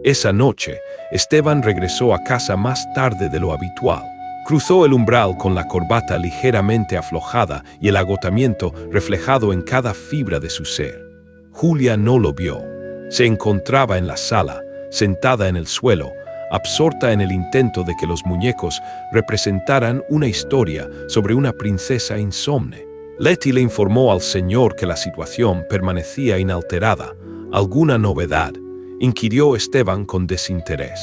Esa noche, Esteban regresó a casa más tarde de lo habitual. Cruzó el umbral con la corbata ligeramente aflojada y el agotamiento reflejado en cada fibra de su ser. Julia no lo vio. Se encontraba en la sala, sentada en el suelo, absorta en el intento de que los muñecos representaran una historia sobre una princesa insomne. Letty le informó al señor que la situación permanecía inalterada. ¿Alguna novedad?, inquirió Esteban con desinterés.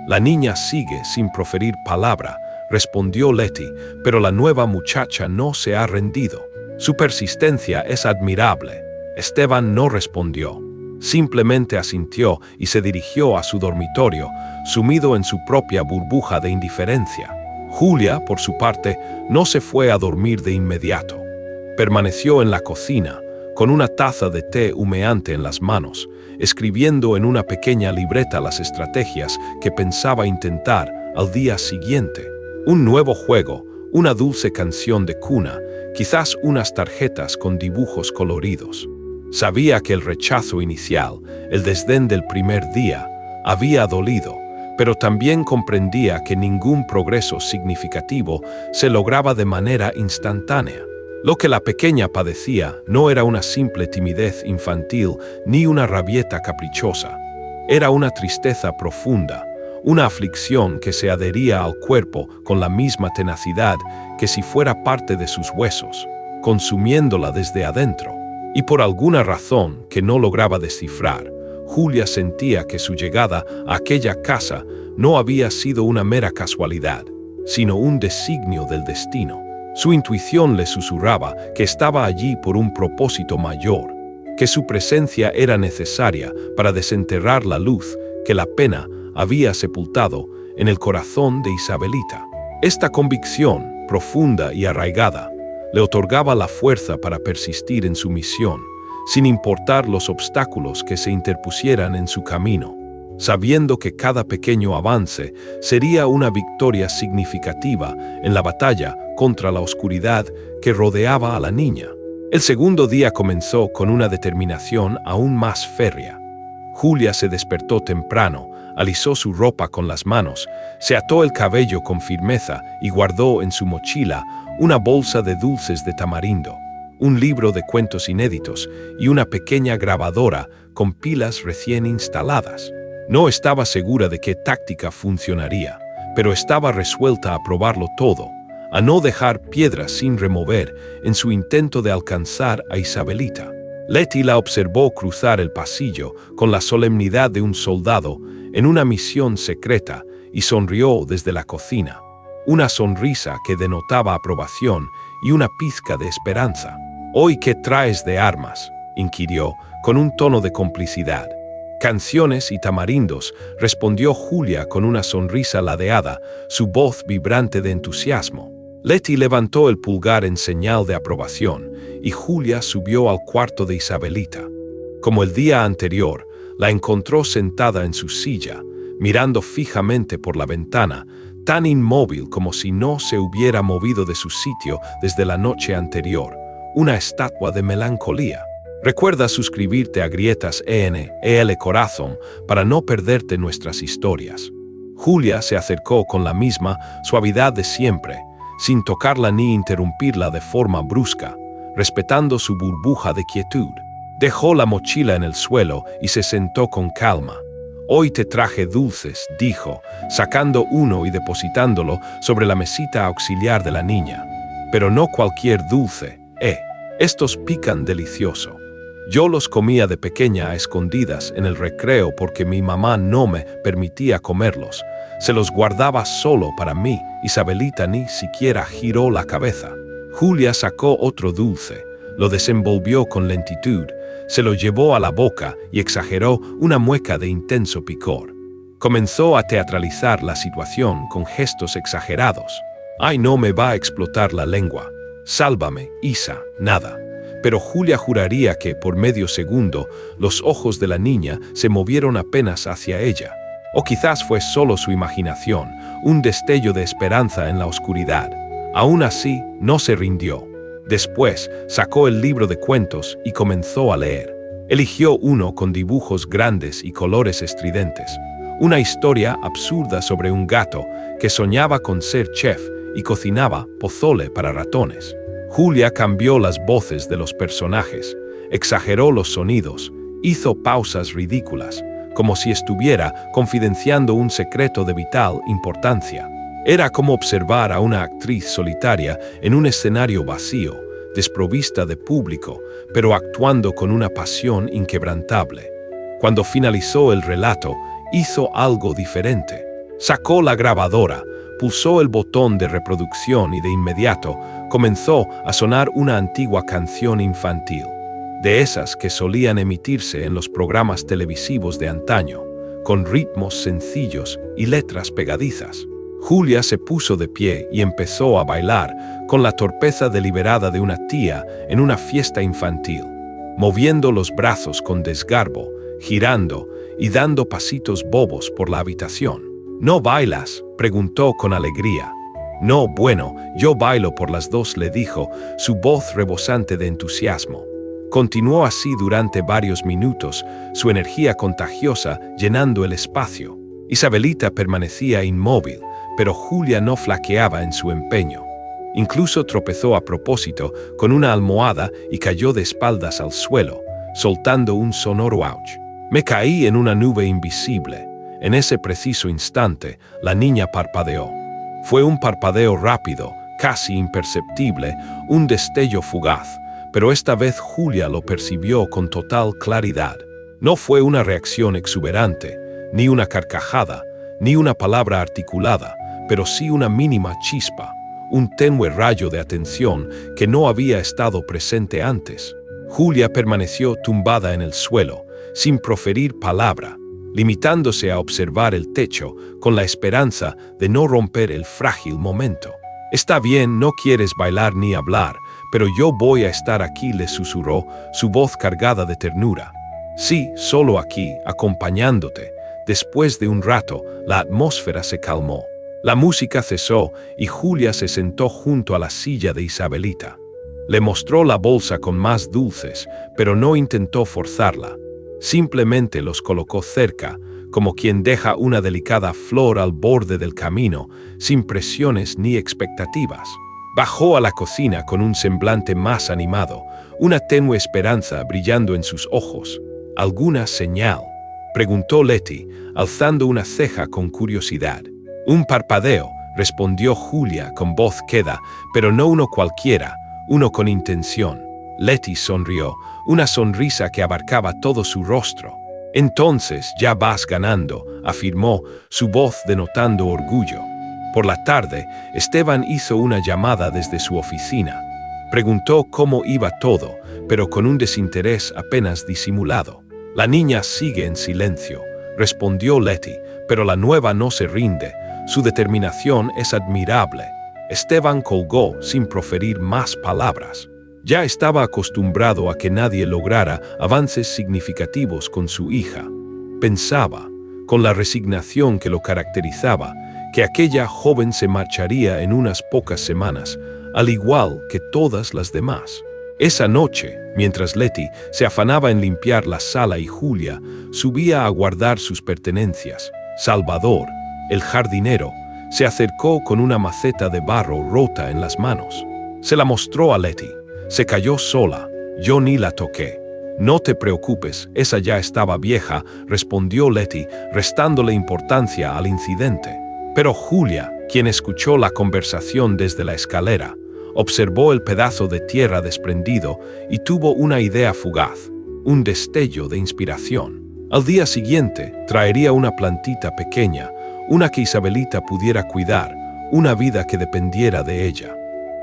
La niña sigue sin proferir palabra, respondió Letty, pero la nueva muchacha no se ha rendido. Su persistencia es admirable. Esteban no respondió. Simplemente asintió y se dirigió a su dormitorio, sumido en su propia burbuja de indiferencia. Julia, por su parte, no se fue a dormir de inmediato. Permaneció en la cocina, con una taza de té humeante en las manos, escribiendo en una pequeña libreta las estrategias que pensaba intentar al día siguiente. Un nuevo juego, una dulce canción de cuna, quizás unas tarjetas con dibujos coloridos. Sabía que el rechazo inicial, el desdén del primer día, había dolido, pero también comprendía que ningún progreso significativo se lograba de manera instantánea. Lo que la pequeña padecía no era una simple timidez infantil ni una rabieta caprichosa. Era una tristeza profunda, una aflicción que se adhería al cuerpo con la misma tenacidad que si fuera parte de sus huesos, consumiéndola desde adentro. Y por alguna razón que no lograba descifrar, Julia sentía que su llegada a aquella casa no había sido una mera casualidad, sino un designio del destino. Su intuición le susurraba que estaba allí por un propósito mayor, que su presencia era necesaria para desenterrar la luz que la pena había sepultado en el corazón de Isabelita. Esta convicción, profunda y arraigada, le otorgaba la fuerza para persistir en su misión, sin importar los obstáculos que se interpusieran en su camino, sabiendo que cada pequeño avance sería una victoria significativa en la batalla contra la oscuridad que rodeaba a la niña. El segundo día comenzó con una determinación aún más férrea. Julia se despertó temprano, alisó su ropa con las manos, se ató el cabello con firmeza y guardó en su mochila una bolsa de dulces de tamarindo, un libro de cuentos inéditos y una pequeña grabadora con pilas recién instaladas. No estaba segura de qué táctica funcionaría, pero estaba resuelta a probarlo todo, a no dejar piedras sin remover en su intento de alcanzar a Isabelita. Letty la observó cruzar el pasillo con la solemnidad de un soldado en una misión secreta y sonrió desde la cocina, una sonrisa que denotaba aprobación y una pizca de esperanza. «¿Hoy qué traes de armas?», inquirió, con un tono de complicidad. «Canciones y tamarindos», respondió Julia con una sonrisa ladeada, su voz vibrante de entusiasmo. Letty levantó el pulgar en señal de aprobación y Julia subió al cuarto de Isabelita. Como el día anterior, la encontró sentada en su silla, mirando fijamente por la ventana, tan inmóvil como si no se hubiera movido de su sitio desde la noche anterior, una estatua de melancolía. Recuerda suscribirte a Grietas EL Corazón para no perderte nuestras historias. Julia se acercó con la misma suavidad de siempre, sin tocarla ni interrumpirla de forma brusca, respetando su burbuja de quietud. Dejó la mochila en el suelo y se sentó con calma. «Hoy te traje dulces», dijo, sacando uno y depositándolo sobre la mesita auxiliar de la niña. «Pero no cualquier dulce, Estos pican delicioso. Yo los comía de pequeña a escondidas en el recreo porque mi mamá no me permitía comerlos. Se los guardaba solo para mí. Isabelita ni siquiera giró la cabeza. Julia sacó otro dulce, lo desenvolvió con lentitud, se lo llevó a la boca y exageró una mueca de intenso picor. Comenzó a teatralizar la situación con gestos exagerados. «Ay, no me va a explotar la lengua. Sálvame, Isa, nada». Pero Julia juraría que, por medio segundo, los ojos de la niña se movieron apenas hacia ella. O quizás fue solo su imaginación, un destello de esperanza en la oscuridad. Aún así, no se rindió. Después, sacó el libro de cuentos y comenzó a leer. Eligió uno con dibujos grandes y colores estridentes. Una historia absurda sobre un gato que soñaba con ser chef y cocinaba pozole para ratones. Julia cambió las voces de los personajes, exageró los sonidos, hizo pausas ridículas, como si estuviera confidenciando un secreto de vital importancia. Era como observar a una actriz solitaria en un escenario vacío, desprovista de público, pero actuando con una pasión inquebrantable. Cuando finalizó el relato, hizo algo diferente. Sacó la grabadora, pulsó el botón de reproducción y de inmediato comenzó a sonar una antigua canción infantil, de esas que solían emitirse en los programas televisivos de antaño, con ritmos sencillos y letras pegadizas. Julia se puso de pie y empezó a bailar con la torpeza deliberada de una tía en una fiesta infantil, moviendo los brazos con desgarbo, girando y dando pasitos bobos por la habitación. «¿No bailas?», preguntó con alegría. «No, bueno, yo bailo por las dos», le dijo, su voz rebosante de entusiasmo. Continuó así durante varios minutos, su energía contagiosa llenando el espacio. Isabelita permanecía inmóvil, pero Julia no flaqueaba en su empeño. Incluso tropezó a propósito con una almohada y cayó de espaldas al suelo, soltando un sonoro ouch. «Me caí en una nube invisible». En ese preciso instante, la niña parpadeó. Fue un parpadeo rápido, casi imperceptible, un destello fugaz, pero esta vez Julia lo percibió con total claridad. No fue una reacción exuberante, ni una carcajada, ni una palabra articulada, pero sí una mínima chispa, un tenue rayo de atención que no había estado presente antes. Julia permaneció tumbada en el suelo, sin proferir palabra, limitándose a observar el techo con la esperanza de no romper el frágil momento. «Está bien, no quieres bailar ni hablar, pero yo voy a estar aquí», le susurró, su voz cargada de ternura. «Sí, solo aquí, acompañándote». Después de un rato, la atmósfera se calmó. La música cesó y Julia se sentó junto a la silla de Isabelita. Le mostró la bolsa con más dulces, pero no intentó forzarla. Simplemente los colocó cerca, como quien deja una delicada flor al borde del camino, sin presiones ni expectativas. Bajó a la cocina con un semblante más animado, una tenue esperanza brillando en sus ojos. «¿Alguna señal?», preguntó Letty, alzando una ceja con curiosidad. «Un parpadeo», respondió Julia con voz queda, pero no uno cualquiera, uno con intención. Letty sonrió, una sonrisa que abarcaba todo su rostro. «Entonces ya vas ganando», afirmó, su voz denotando orgullo. Por la tarde, Esteban hizo una llamada desde su oficina. Preguntó cómo iba todo, pero con un desinterés apenas disimulado. «La niña sigue en silencio», respondió Letty, «pero la nueva no se rinde. Su determinación es admirable». Esteban colgó sin proferir más palabras. Ya estaba acostumbrado a que nadie lograra avances significativos con su hija. Pensaba, con la resignación que lo caracterizaba, que aquella joven se marcharía en unas pocas semanas, al igual que todas las demás. Esa noche, mientras Letty se afanaba en limpiar la sala y Julia subía a guardar sus pertenencias, Salvador, el jardinero, Se acercó con una maceta de barro rota en las manos. Se la mostró a Letty. Se cayó sola. Yo ni la toqué. No te preocupes, esa ya estaba vieja, respondió Letty, restándole importancia al incidente. Pero Julia, quien escuchó la conversación desde la escalera, observó el pedazo de tierra desprendido y tuvo una idea fugaz, un destello de inspiración. Al día siguiente, traería una plantita pequeña, una que Isabelita pudiera cuidar, una vida que dependiera de ella.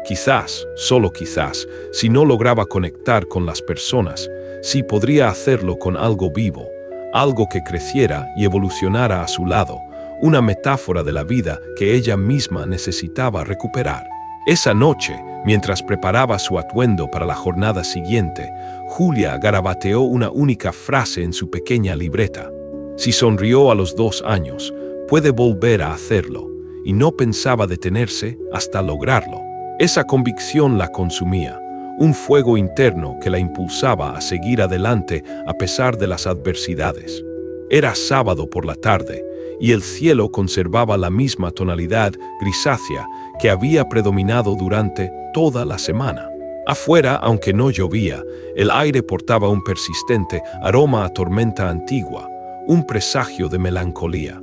Quizás, solo quizás, si no lograba conectar con las personas, sí podría hacerlo con algo vivo, algo que creciera y evolucionara a su lado, una metáfora de la vida que ella misma necesitaba recuperar. Esa noche, mientras preparaba su atuendo para la jornada siguiente, Julia garabateó una única frase en su pequeña libreta. Si sonrió a los 2 años, puede volver a hacerlo, y no pensaba detenerse hasta lograrlo. Esa convicción la consumía, un fuego interno que la impulsaba a seguir adelante a pesar de las adversidades. Era sábado por la tarde, y el cielo conservaba la misma tonalidad grisácea que había predominado durante toda la semana. Afuera, aunque no llovía, el aire portaba un persistente aroma a tormenta antigua, un presagio de melancolía.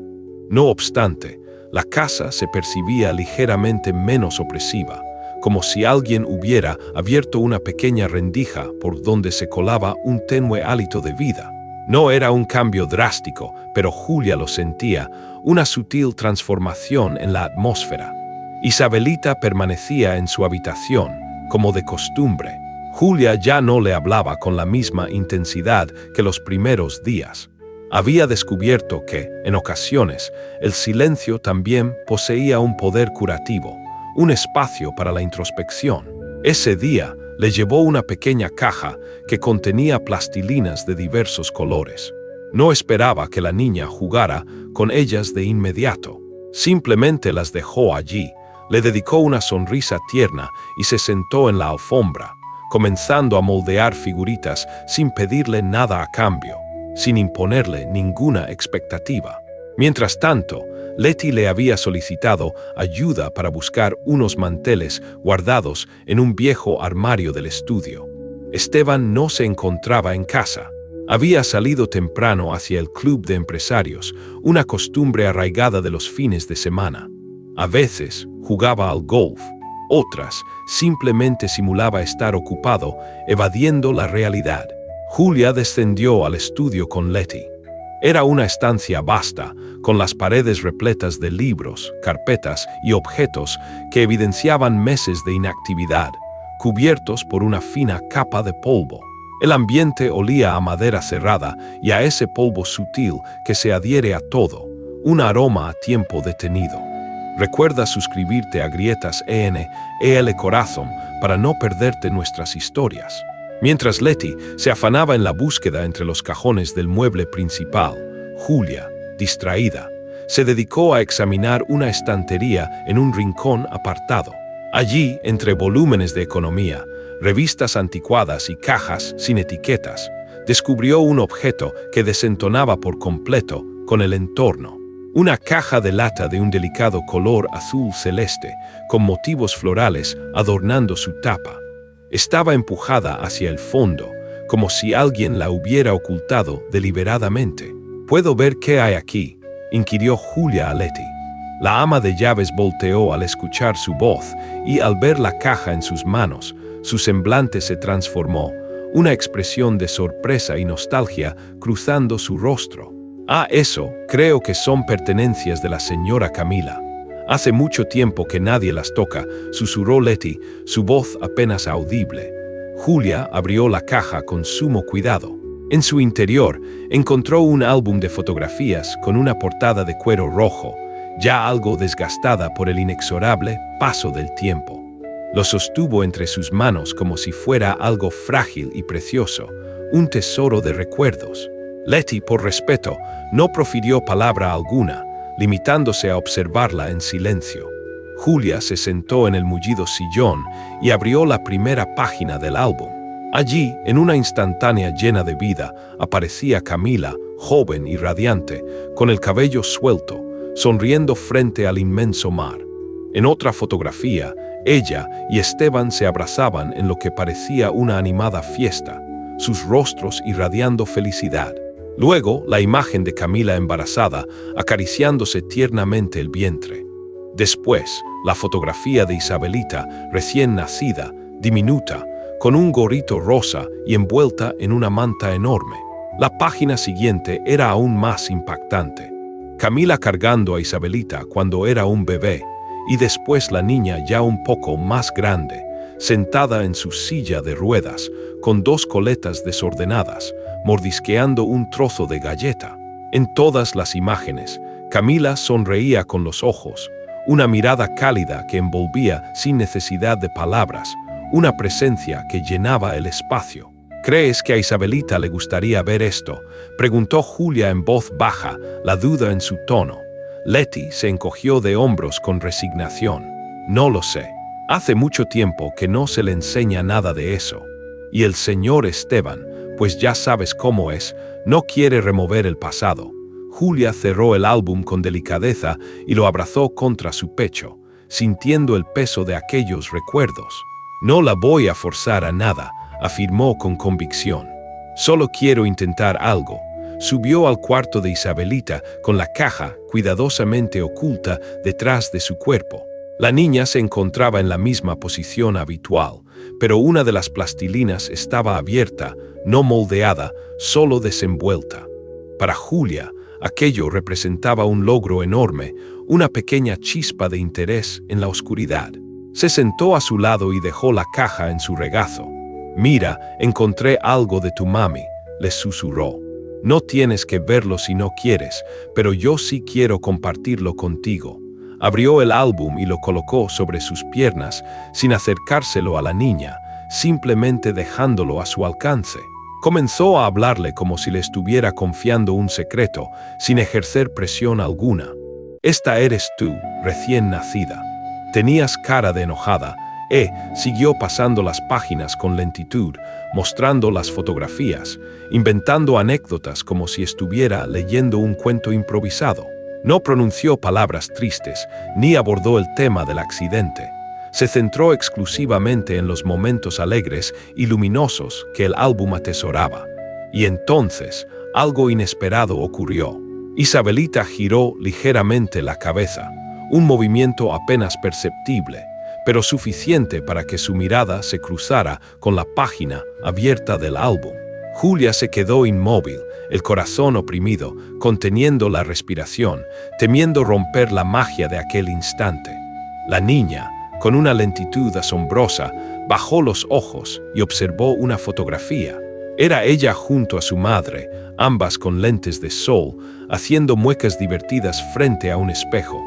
No obstante, la casa se percibía ligeramente menos opresiva, como si alguien hubiera abierto una pequeña rendija por donde se colaba un tenue hálito de vida. No era un cambio drástico, pero Julia lo sentía, una sutil transformación en la atmósfera. Isabelita permanecía en su habitación, como de costumbre. Julia ya no le hablaba con la misma intensidad que los primeros días. Había descubierto que, en ocasiones, el silencio también poseía un poder curativo, un espacio para la introspección. Ese día le llevó una pequeña caja que contenía plastilinas de diversos colores. No esperaba que la niña jugara con ellas de inmediato. Simplemente las dejó allí, le dedicó una sonrisa tierna y se sentó en la alfombra, comenzando a moldear figuritas sin pedirle nada a cambio, sin imponerle ninguna expectativa. Mientras tanto, Letty le había solicitado ayuda para buscar unos manteles guardados en un viejo armario del estudio. Esteban no se encontraba en casa. Había salido temprano hacia el club de empresarios, una costumbre arraigada de los fines de semana. A veces jugaba al golf, otras simplemente simulaba estar ocupado, evadiendo la realidad. Julia descendió al estudio con Letty. Era una estancia vasta, con las paredes repletas de libros, carpetas y objetos que evidenciaban meses de inactividad, cubiertos por una fina capa de polvo. El ambiente olía a madera cerrada y a ese polvo sutil que se adhiere a todo, un aroma a tiempo detenido. Recuerda suscribirte a Grietas EL Corazón para no perderte nuestras historias. Mientras Letty se afanaba en la búsqueda entre los cajones del mueble principal, Julia, distraída, se dedicó a examinar una estantería en un rincón apartado. Allí, entre volúmenes de economía, revistas anticuadas y cajas sin etiquetas, descubrió un objeto que desentonaba por completo con el entorno. Una caja de lata de un delicado color azul celeste, con motivos florales adornando su tapa. Estaba empujada hacia el fondo, como si alguien la hubiera ocultado deliberadamente. ¿Puedo ver qué hay aquí?, inquirió Julia a Letty. La ama de llaves volteó al escuchar su voz y al ver la caja en sus manos, su semblante se transformó, una expresión de sorpresa y nostalgia cruzando su rostro. Ah, eso, creo que son pertenencias de la señora Camila. Hace mucho tiempo que nadie las toca, susurró Letty, su voz apenas audible. Julia abrió la caja con sumo cuidado. En su interior, encontró un álbum de fotografías con una portada de cuero rojo, ya algo desgastada por el inexorable paso del tiempo. Lo sostuvo entre sus manos como si fuera algo frágil y precioso, un tesoro de recuerdos. Letty, por respeto, no profirió palabra alguna, limitándose a observarla en silencio. Julia se sentó en el mullido sillón y abrió la primera página del álbum. Allí, en una instantánea llena de vida, aparecía Camila, joven y radiante, con el cabello suelto, sonriendo frente al inmenso mar. En otra fotografía, ella y Esteban se abrazaban en lo que parecía una animada fiesta, sus rostros irradiando felicidad. Luego, la imagen de Camila embarazada, acariciándose tiernamente el vientre. Después, la fotografía de Isabelita, recién nacida, diminuta, con un gorrito rosa y envuelta en una manta enorme. La página siguiente era aún más impactante. Camila cargando a Isabelita cuando era un bebé, y después la niña ya un poco más grande, sentada en su silla de ruedas, con dos coletas desordenadas, mordisqueando un trozo de galleta. En todas las imágenes, Camila sonreía con los ojos, una mirada cálida que envolvía sin necesidad de palabras, una presencia que llenaba el espacio. ¿Crees que a Isabelita le gustaría ver esto?, preguntó Julia en voz baja, la duda en su tono. Leti se encogió de hombros con resignación. No lo sé. Hace mucho tiempo que no se le enseña nada de eso. Y el señor Esteban, pues ya sabes cómo es, no quiere remover el pasado. Julia cerró el álbum con delicadeza y lo abrazó contra su pecho, sintiendo el peso de aquellos recuerdos. No la voy a forzar a nada, afirmó con convicción. Solo quiero intentar algo. Subió al cuarto de Isabelita con la caja cuidadosamente oculta detrás de su cuerpo. La niña se encontraba en la misma posición habitual, pero una de las plastilinas estaba abierta, no moldeada, solo desenvuelta. Para Julia, aquello representaba un logro enorme, una pequeña chispa de interés en la oscuridad. Se sentó a su lado y dejó la caja en su regazo. «Mira, encontré algo de tu mami», le susurró. «No tienes que verlo si no quieres, pero yo sí quiero compartirlo contigo». Abrió el álbum y lo colocó sobre sus piernas, sin acercárselo a la niña, simplemente dejándolo a su alcance. Comenzó a hablarle como si le estuviera confiando un secreto, sin ejercer presión alguna. «Esta eres tú, recién nacida. Tenías cara de enojada». Siguió pasando las páginas con lentitud, mostrando las fotografías, inventando anécdotas como si estuviera leyendo un cuento improvisado. No pronunció palabras tristes, ni abordó el tema del accidente. Se centró exclusivamente en los momentos alegres y luminosos que el álbum atesoraba. Y entonces, algo inesperado ocurrió. Isabelita giró ligeramente la cabeza, un movimiento apenas perceptible, pero suficiente para que su mirada se cruzara con la página abierta del álbum. Julia se quedó inmóvil, el corazón oprimido, conteniendo la respiración, temiendo romper la magia de aquel instante. La niña, con una lentitud asombrosa, bajó los ojos y observó una fotografía. Era ella junto a su madre, ambas con lentes de sol, haciendo muecas divertidas frente a un espejo.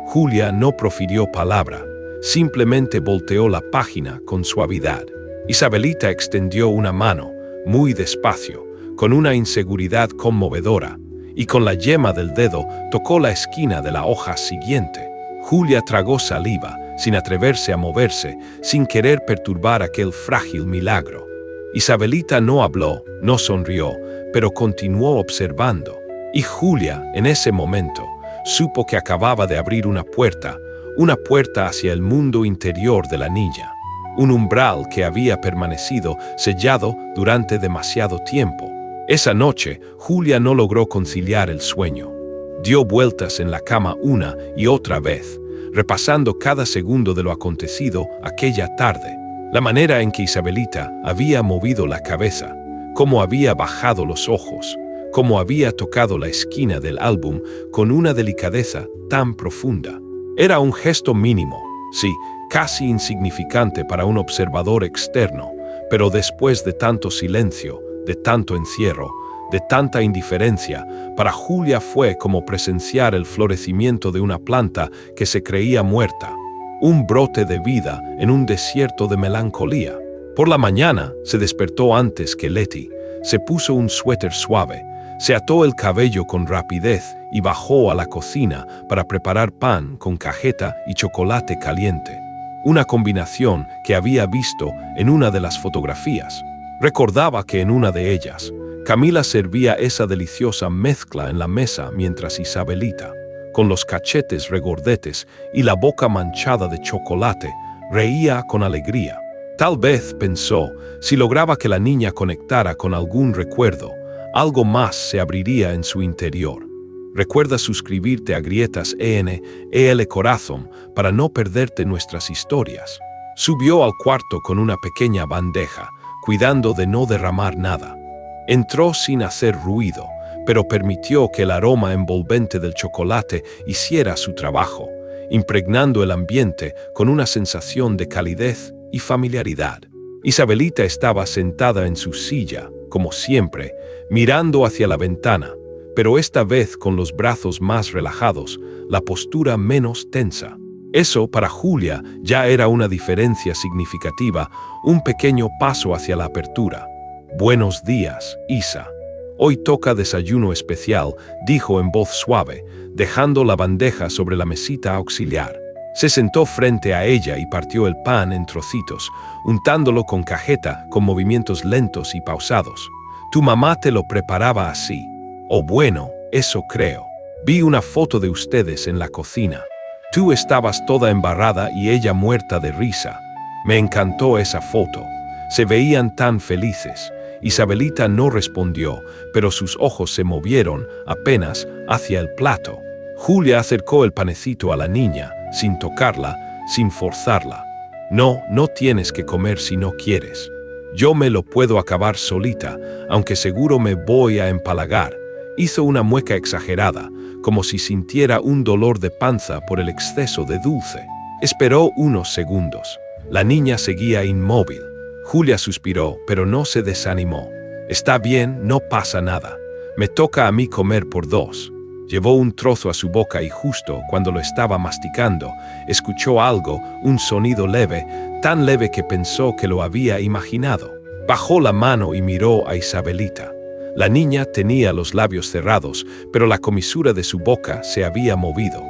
Julia no profirió palabra. Simplemente volteó la página con suavidad. Isabelita extendió una mano, muy despacio, con una inseguridad conmovedora, y con la yema del dedo tocó la esquina de la hoja siguiente. Julia tragó saliva, sin atreverse a moverse, sin querer perturbar aquel frágil milagro. Isabelita no habló, no sonrió, pero continuó observando. Y Julia, en ese momento, supo que acababa de abrir una puerta hacia el mundo interior de la niña, un umbral que había permanecido sellado durante demasiado tiempo. Esa noche, Julia no logró conciliar el sueño. Dio vueltas en la cama una y otra vez, repasando cada segundo de lo acontecido aquella tarde, la manera en que Isabelita había movido la cabeza, cómo había bajado los ojos, cómo había tocado la esquina del álbum con una delicadeza tan profunda. Era un gesto mínimo, sí, casi insignificante para un observador externo, pero después de tanto silencio, de tanto encierro, de tanta indiferencia, para Julia fue como presenciar el florecimiento de una planta que se creía muerta, un brote de vida en un desierto de melancolía. Por la mañana se despertó antes que Leti, se puso un suéter suave, se ató el cabello con rapidez y bajó a la cocina para preparar pan con cajeta y chocolate caliente, una combinación que había visto en una de las fotografías. Recordaba que en una de ellas, Camila servía esa deliciosa mezcla en la mesa mientras Isabelita, con los cachetes regordetes y la boca manchada de chocolate, reía con alegría. Tal vez, pensó, si lograba que la niña conectara con algún recuerdo, algo más se abriría en su interior. Recuerda suscribirte a Grietas EL Corazón para no perderte nuestras historias. Subió al cuarto con una pequeña bandeja, cuidando de no derramar nada. Entró sin hacer ruido, pero permitió que el aroma envolvente del chocolate hiciera su trabajo, impregnando el ambiente con una sensación de calidez y familiaridad. Isabelita estaba sentada en su silla, como siempre, mirando hacia la ventana, pero esta vez con los brazos más relajados, la postura menos tensa. Eso, para Julia, ya era una diferencia significativa, un pequeño paso hacia la apertura. «Buenos días, Isa. Hoy toca desayuno especial», dijo en voz suave, dejando la bandeja sobre la mesita auxiliar. Se sentó frente a ella y partió el pan en trocitos, untándolo con cajeta con movimientos lentos y pausados. «Tu mamá te lo preparaba así». «Oh, bueno, eso creo. Vi una foto de ustedes en la cocina. Tú estabas toda embarrada y ella muerta de risa. Me encantó esa foto. Se veían tan felices». Isabelita no respondió, pero sus ojos se movieron apenas hacia el plato. Julia acercó el panecito a la niña, sin tocarla, sin forzarla. «No, no tienes que comer si no quieres. Yo me lo puedo acabar solita, aunque seguro me voy a empalagar». Hizo una mueca exagerada, como si sintiera un dolor de panza por el exceso de dulce. Esperó unos segundos. La niña seguía inmóvil. Julia suspiró, pero no se desanimó. «Está bien, no pasa nada. Me toca a mí comer por dos». Llevó un trozo a su boca y justo cuando lo estaba masticando, escuchó algo, un sonido leve, tan leve que pensó que lo había imaginado. Bajó la mano y miró a Isabelita. La niña tenía los labios cerrados, pero la comisura de su boca se había movido.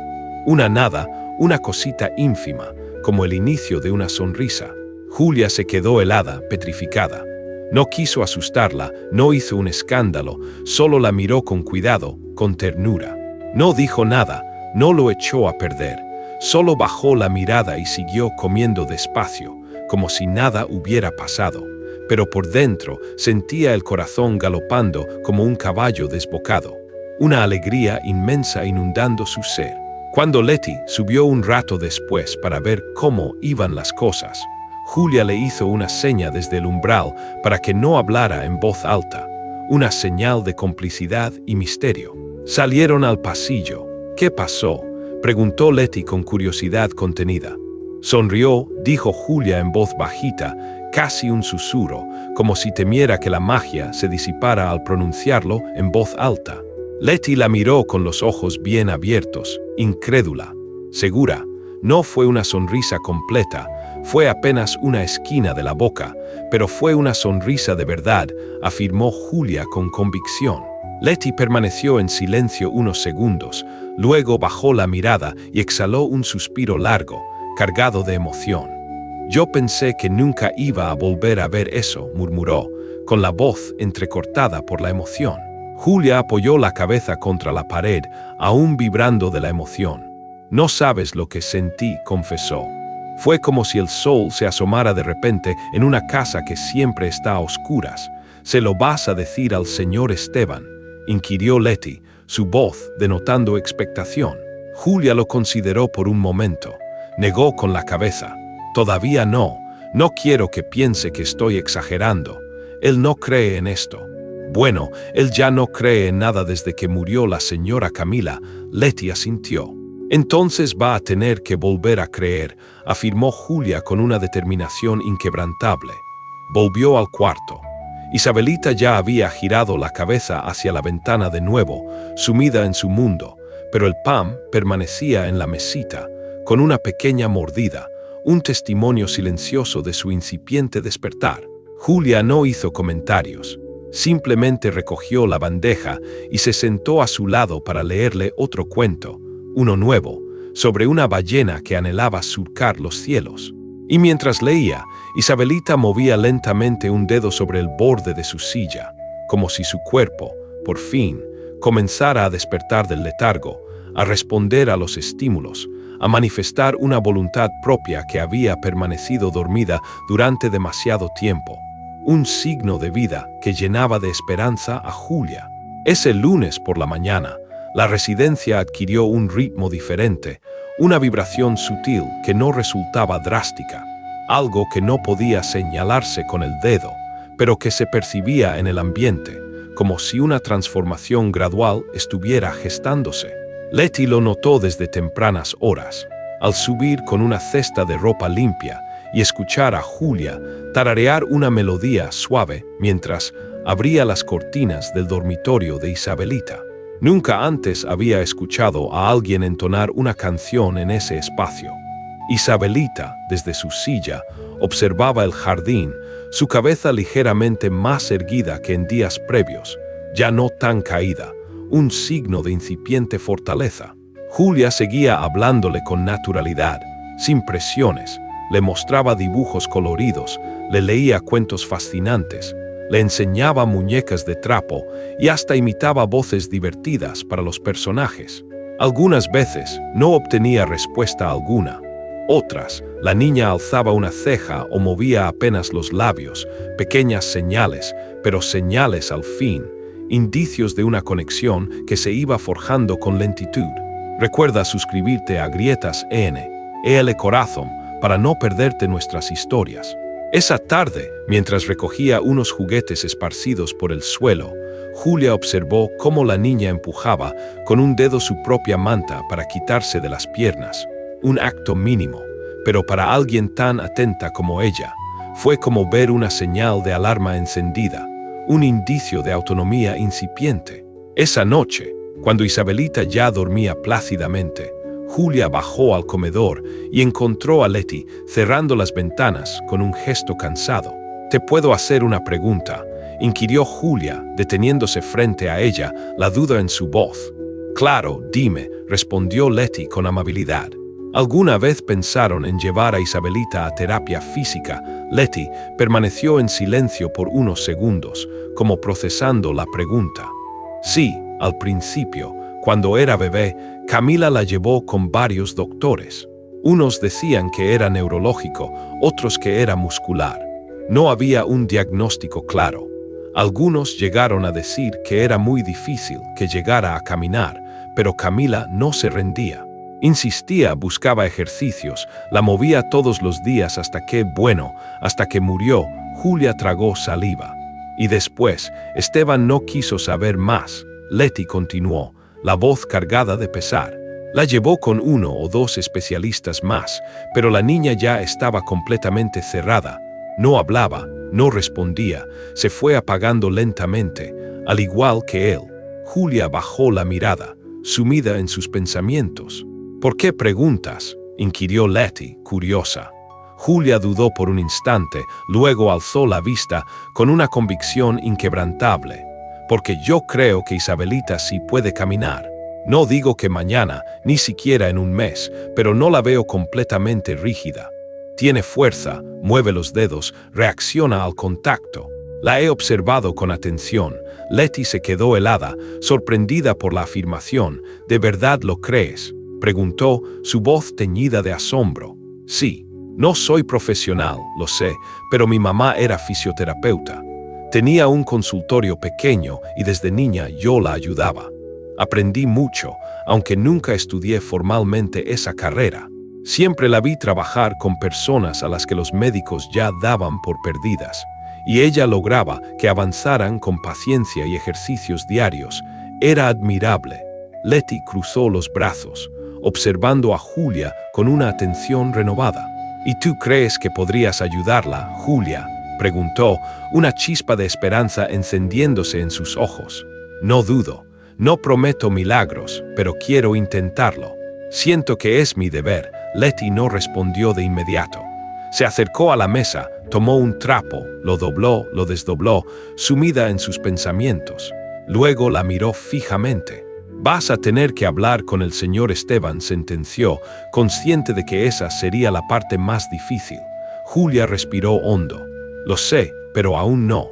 Una nada, una cosita ínfima, como el inicio de una sonrisa. Julia se quedó helada, petrificada. No quiso asustarla, no hizo un escándalo, solo la miró con cuidado, con ternura. No dijo nada, no lo echó a perder. Solo bajó la mirada y siguió comiendo despacio, como si nada hubiera pasado. Pero por dentro sentía el corazón galopando como un caballo desbocado. Una alegría inmensa inundando su ser. Cuando Leti subió un rato después para ver cómo iban las cosas, Julia le hizo una seña desde el umbral para que no hablara en voz alta, una señal de complicidad y misterio. Salieron al pasillo. «¿Qué pasó?», preguntó Leti con curiosidad contenida. Sonrió, dijo Julia en voz bajita, casi un susurro, como si temiera que la magia se disipara al pronunciarlo en voz alta. Leti la miró con los ojos bien abiertos, incrédula. Segura, no fue una sonrisa completa, fue apenas una esquina de la boca, pero fue una sonrisa de verdad, afirmó Julia con convicción. Leti permaneció en silencio unos segundos, luego bajó la mirada y exhaló un suspiro largo, cargado de emoción. «Yo pensé que nunca iba a volver a ver eso», murmuró, con la voz entrecortada por la emoción. Julia apoyó la cabeza contra la pared, aún vibrando de la emoción. «No sabes lo que sentí», confesó. «Fue como si el sol se asomara de repente en una casa que siempre está a oscuras. ¿Se lo vas a decir al señor Esteban?», inquirió Leti, su voz denotando expectación. Julia lo consideró por un momento. Negó con la cabeza. «Todavía no. No quiero que piense que estoy exagerando. Él no cree en esto». «Bueno, él ya no cree en nada desde que murió la señora Camila», Leti asintió. «Entonces va a tener que volver a creer», afirmó Julia con una determinación inquebrantable. Volvió al cuarto. Isabelita ya había girado la cabeza hacia la ventana de nuevo, sumida en su mundo, pero el pan permanecía en la mesita, con una pequeña mordida, un testimonio silencioso de su incipiente despertar. Julia no hizo comentarios. Simplemente recogió la bandeja y se sentó a su lado para leerle otro cuento, uno nuevo, sobre una ballena que anhelaba surcar los cielos. Y mientras leía, Isabelita movía lentamente un dedo sobre el borde de su silla, como si su cuerpo, por fin, comenzara a despertar del letargo, a responder a los estímulos, a manifestar una voluntad propia que había permanecido dormida durante demasiado tiempo. Un signo de vida que llenaba de esperanza a Julia. Ese lunes por la mañana, la residencia adquirió un ritmo diferente, una vibración sutil que no resultaba drástica, algo que no podía señalarse con el dedo, pero que se percibía en el ambiente, como si una transformación gradual estuviera gestándose. Letty lo notó desde tempranas horas, al subir con una cesta de ropa limpia y escuchar a Julia tararear una melodía suave mientras abría las cortinas del dormitorio de Isabelita. Nunca antes había escuchado a alguien entonar una canción en ese espacio. Isabelita, desde su silla, observaba el jardín, su cabeza ligeramente más erguida que en días previos, ya no tan caída, un signo de incipiente fortaleza. Julia seguía hablándole con naturalidad, sin presiones, le mostraba dibujos coloridos, le leía cuentos fascinantes, le enseñaba muñecas de trapo y hasta imitaba voces divertidas para los personajes. Algunas veces no obtenía respuesta alguna. Otras, la niña alzaba una ceja o movía apenas los labios, pequeñas señales, pero señales al fin, indicios de una conexión que se iba forjando con lentitud. Recuerda suscribirte a Grietas EL Corazón para no perderte nuestras historias. Esa tarde, mientras recogía unos juguetes esparcidos por el suelo, Julia observó cómo la niña empujaba con un dedo su propia manta para quitarse de las piernas. Un acto mínimo, pero para alguien tan atenta como ella, fue como ver una señal de alarma encendida, un indicio de autonomía incipiente. Esa noche, cuando Isabelita ya dormía plácidamente, Julia bajó al comedor y encontró a Letty cerrando las ventanas con un gesto cansado. «¿Te puedo hacer una pregunta?», inquirió Julia, deteniéndose frente a ella, la duda en su voz. «Claro, dime», respondió Letty con amabilidad. ¿Alguna vez pensaron en llevar a Isabelita a terapia física? Letty permaneció en silencio por unos segundos, como procesando la pregunta. Sí, al principio, cuando era bebé, Camila la llevó con varios doctores. Unos decían que era neurológico, otros que era muscular. No había un diagnóstico claro. Algunos llegaron a decir que era muy difícil que llegara a caminar, pero Camila no se rendía. Insistía, buscaba ejercicios, la movía todos los días hasta que murió. Julia tragó saliva. Y después, Esteban no quiso saber más. Letty continuó, la voz cargada de pesar. La llevó con 1 o 2 especialistas más, pero la niña ya estaba completamente cerrada. No hablaba, no respondía, se fue apagando lentamente, al igual que él. Julia bajó la mirada, sumida en sus pensamientos. «¿Por qué preguntas?», inquirió Letty, curiosa. Julia dudó por un instante, luego alzó la vista con una convicción inquebrantable. «Porque yo creo que Isabelita sí puede caminar. No digo que mañana, ni siquiera en un mes, pero no la veo completamente rígida. Tiene fuerza, mueve los dedos, reacciona al contacto. La he observado con atención». Letty se quedó helada, sorprendida por la afirmación. «¿De verdad lo crees?», preguntó, su voz teñida de asombro. «Sí, no soy profesional, lo sé, pero mi mamá era fisioterapeuta. Tenía un consultorio pequeño y desde niña yo la ayudaba. Aprendí mucho, aunque nunca estudié formalmente esa carrera. Siempre la vi trabajar con personas a las que los médicos ya daban por perdidas, y ella lograba que avanzaran con paciencia y ejercicios diarios. Era admirable». Letty cruzó los brazos, observando a Julia con una atención renovada. «¿Y tú crees que podrías ayudarla, Julia?», preguntó, una chispa de esperanza encendiéndose en sus ojos. «No dudo. No prometo milagros, pero quiero intentarlo. Siento que es mi deber». Letty no respondió de inmediato. Se acercó a la mesa, tomó un trapo, lo dobló, lo desdobló, sumida en sus pensamientos. Luego la miró fijamente. «Vas a tener que hablar con el señor Esteban», sentenció, consciente de que esa sería la parte más difícil. Julia respiró hondo. «Lo sé, pero aún no.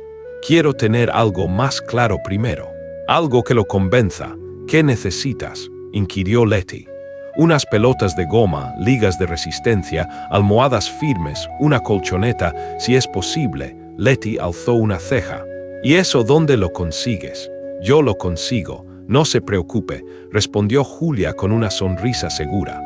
Quiero tener algo más claro primero. Algo que lo convenza. ¿Qué necesitas?». inquirió Letty. Unas pelotas de goma, ligas de resistencia, almohadas firmes, una colchoneta, si es posible. Letty alzó una ceja. ¿Y eso dónde lo consigues? Yo lo consigo, no se preocupe, respondió Julia con una sonrisa segura.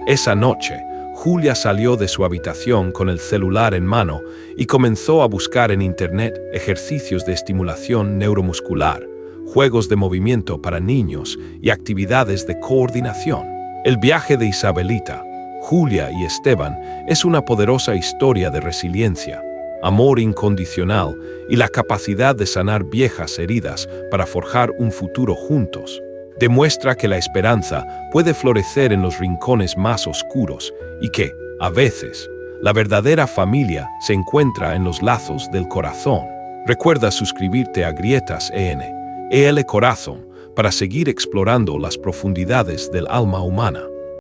Esa noche, Julia salió de su habitación con el celular en mano y comenzó a buscar en internet ejercicios de estimulación neuromuscular, juegos de movimiento para niños y actividades de coordinación. El viaje de Isabelita, Julia y Esteban es una poderosa historia de resiliencia, amor incondicional y la capacidad de sanar viejas heridas para forjar un futuro juntos. Demuestra que la esperanza puede florecer en los rincones más oscuros y que, a veces, la verdadera familia se encuentra en los lazos del corazón. Recuerda suscribirte a Grietas EL Corazón para seguir explorando las profundidades del alma humana.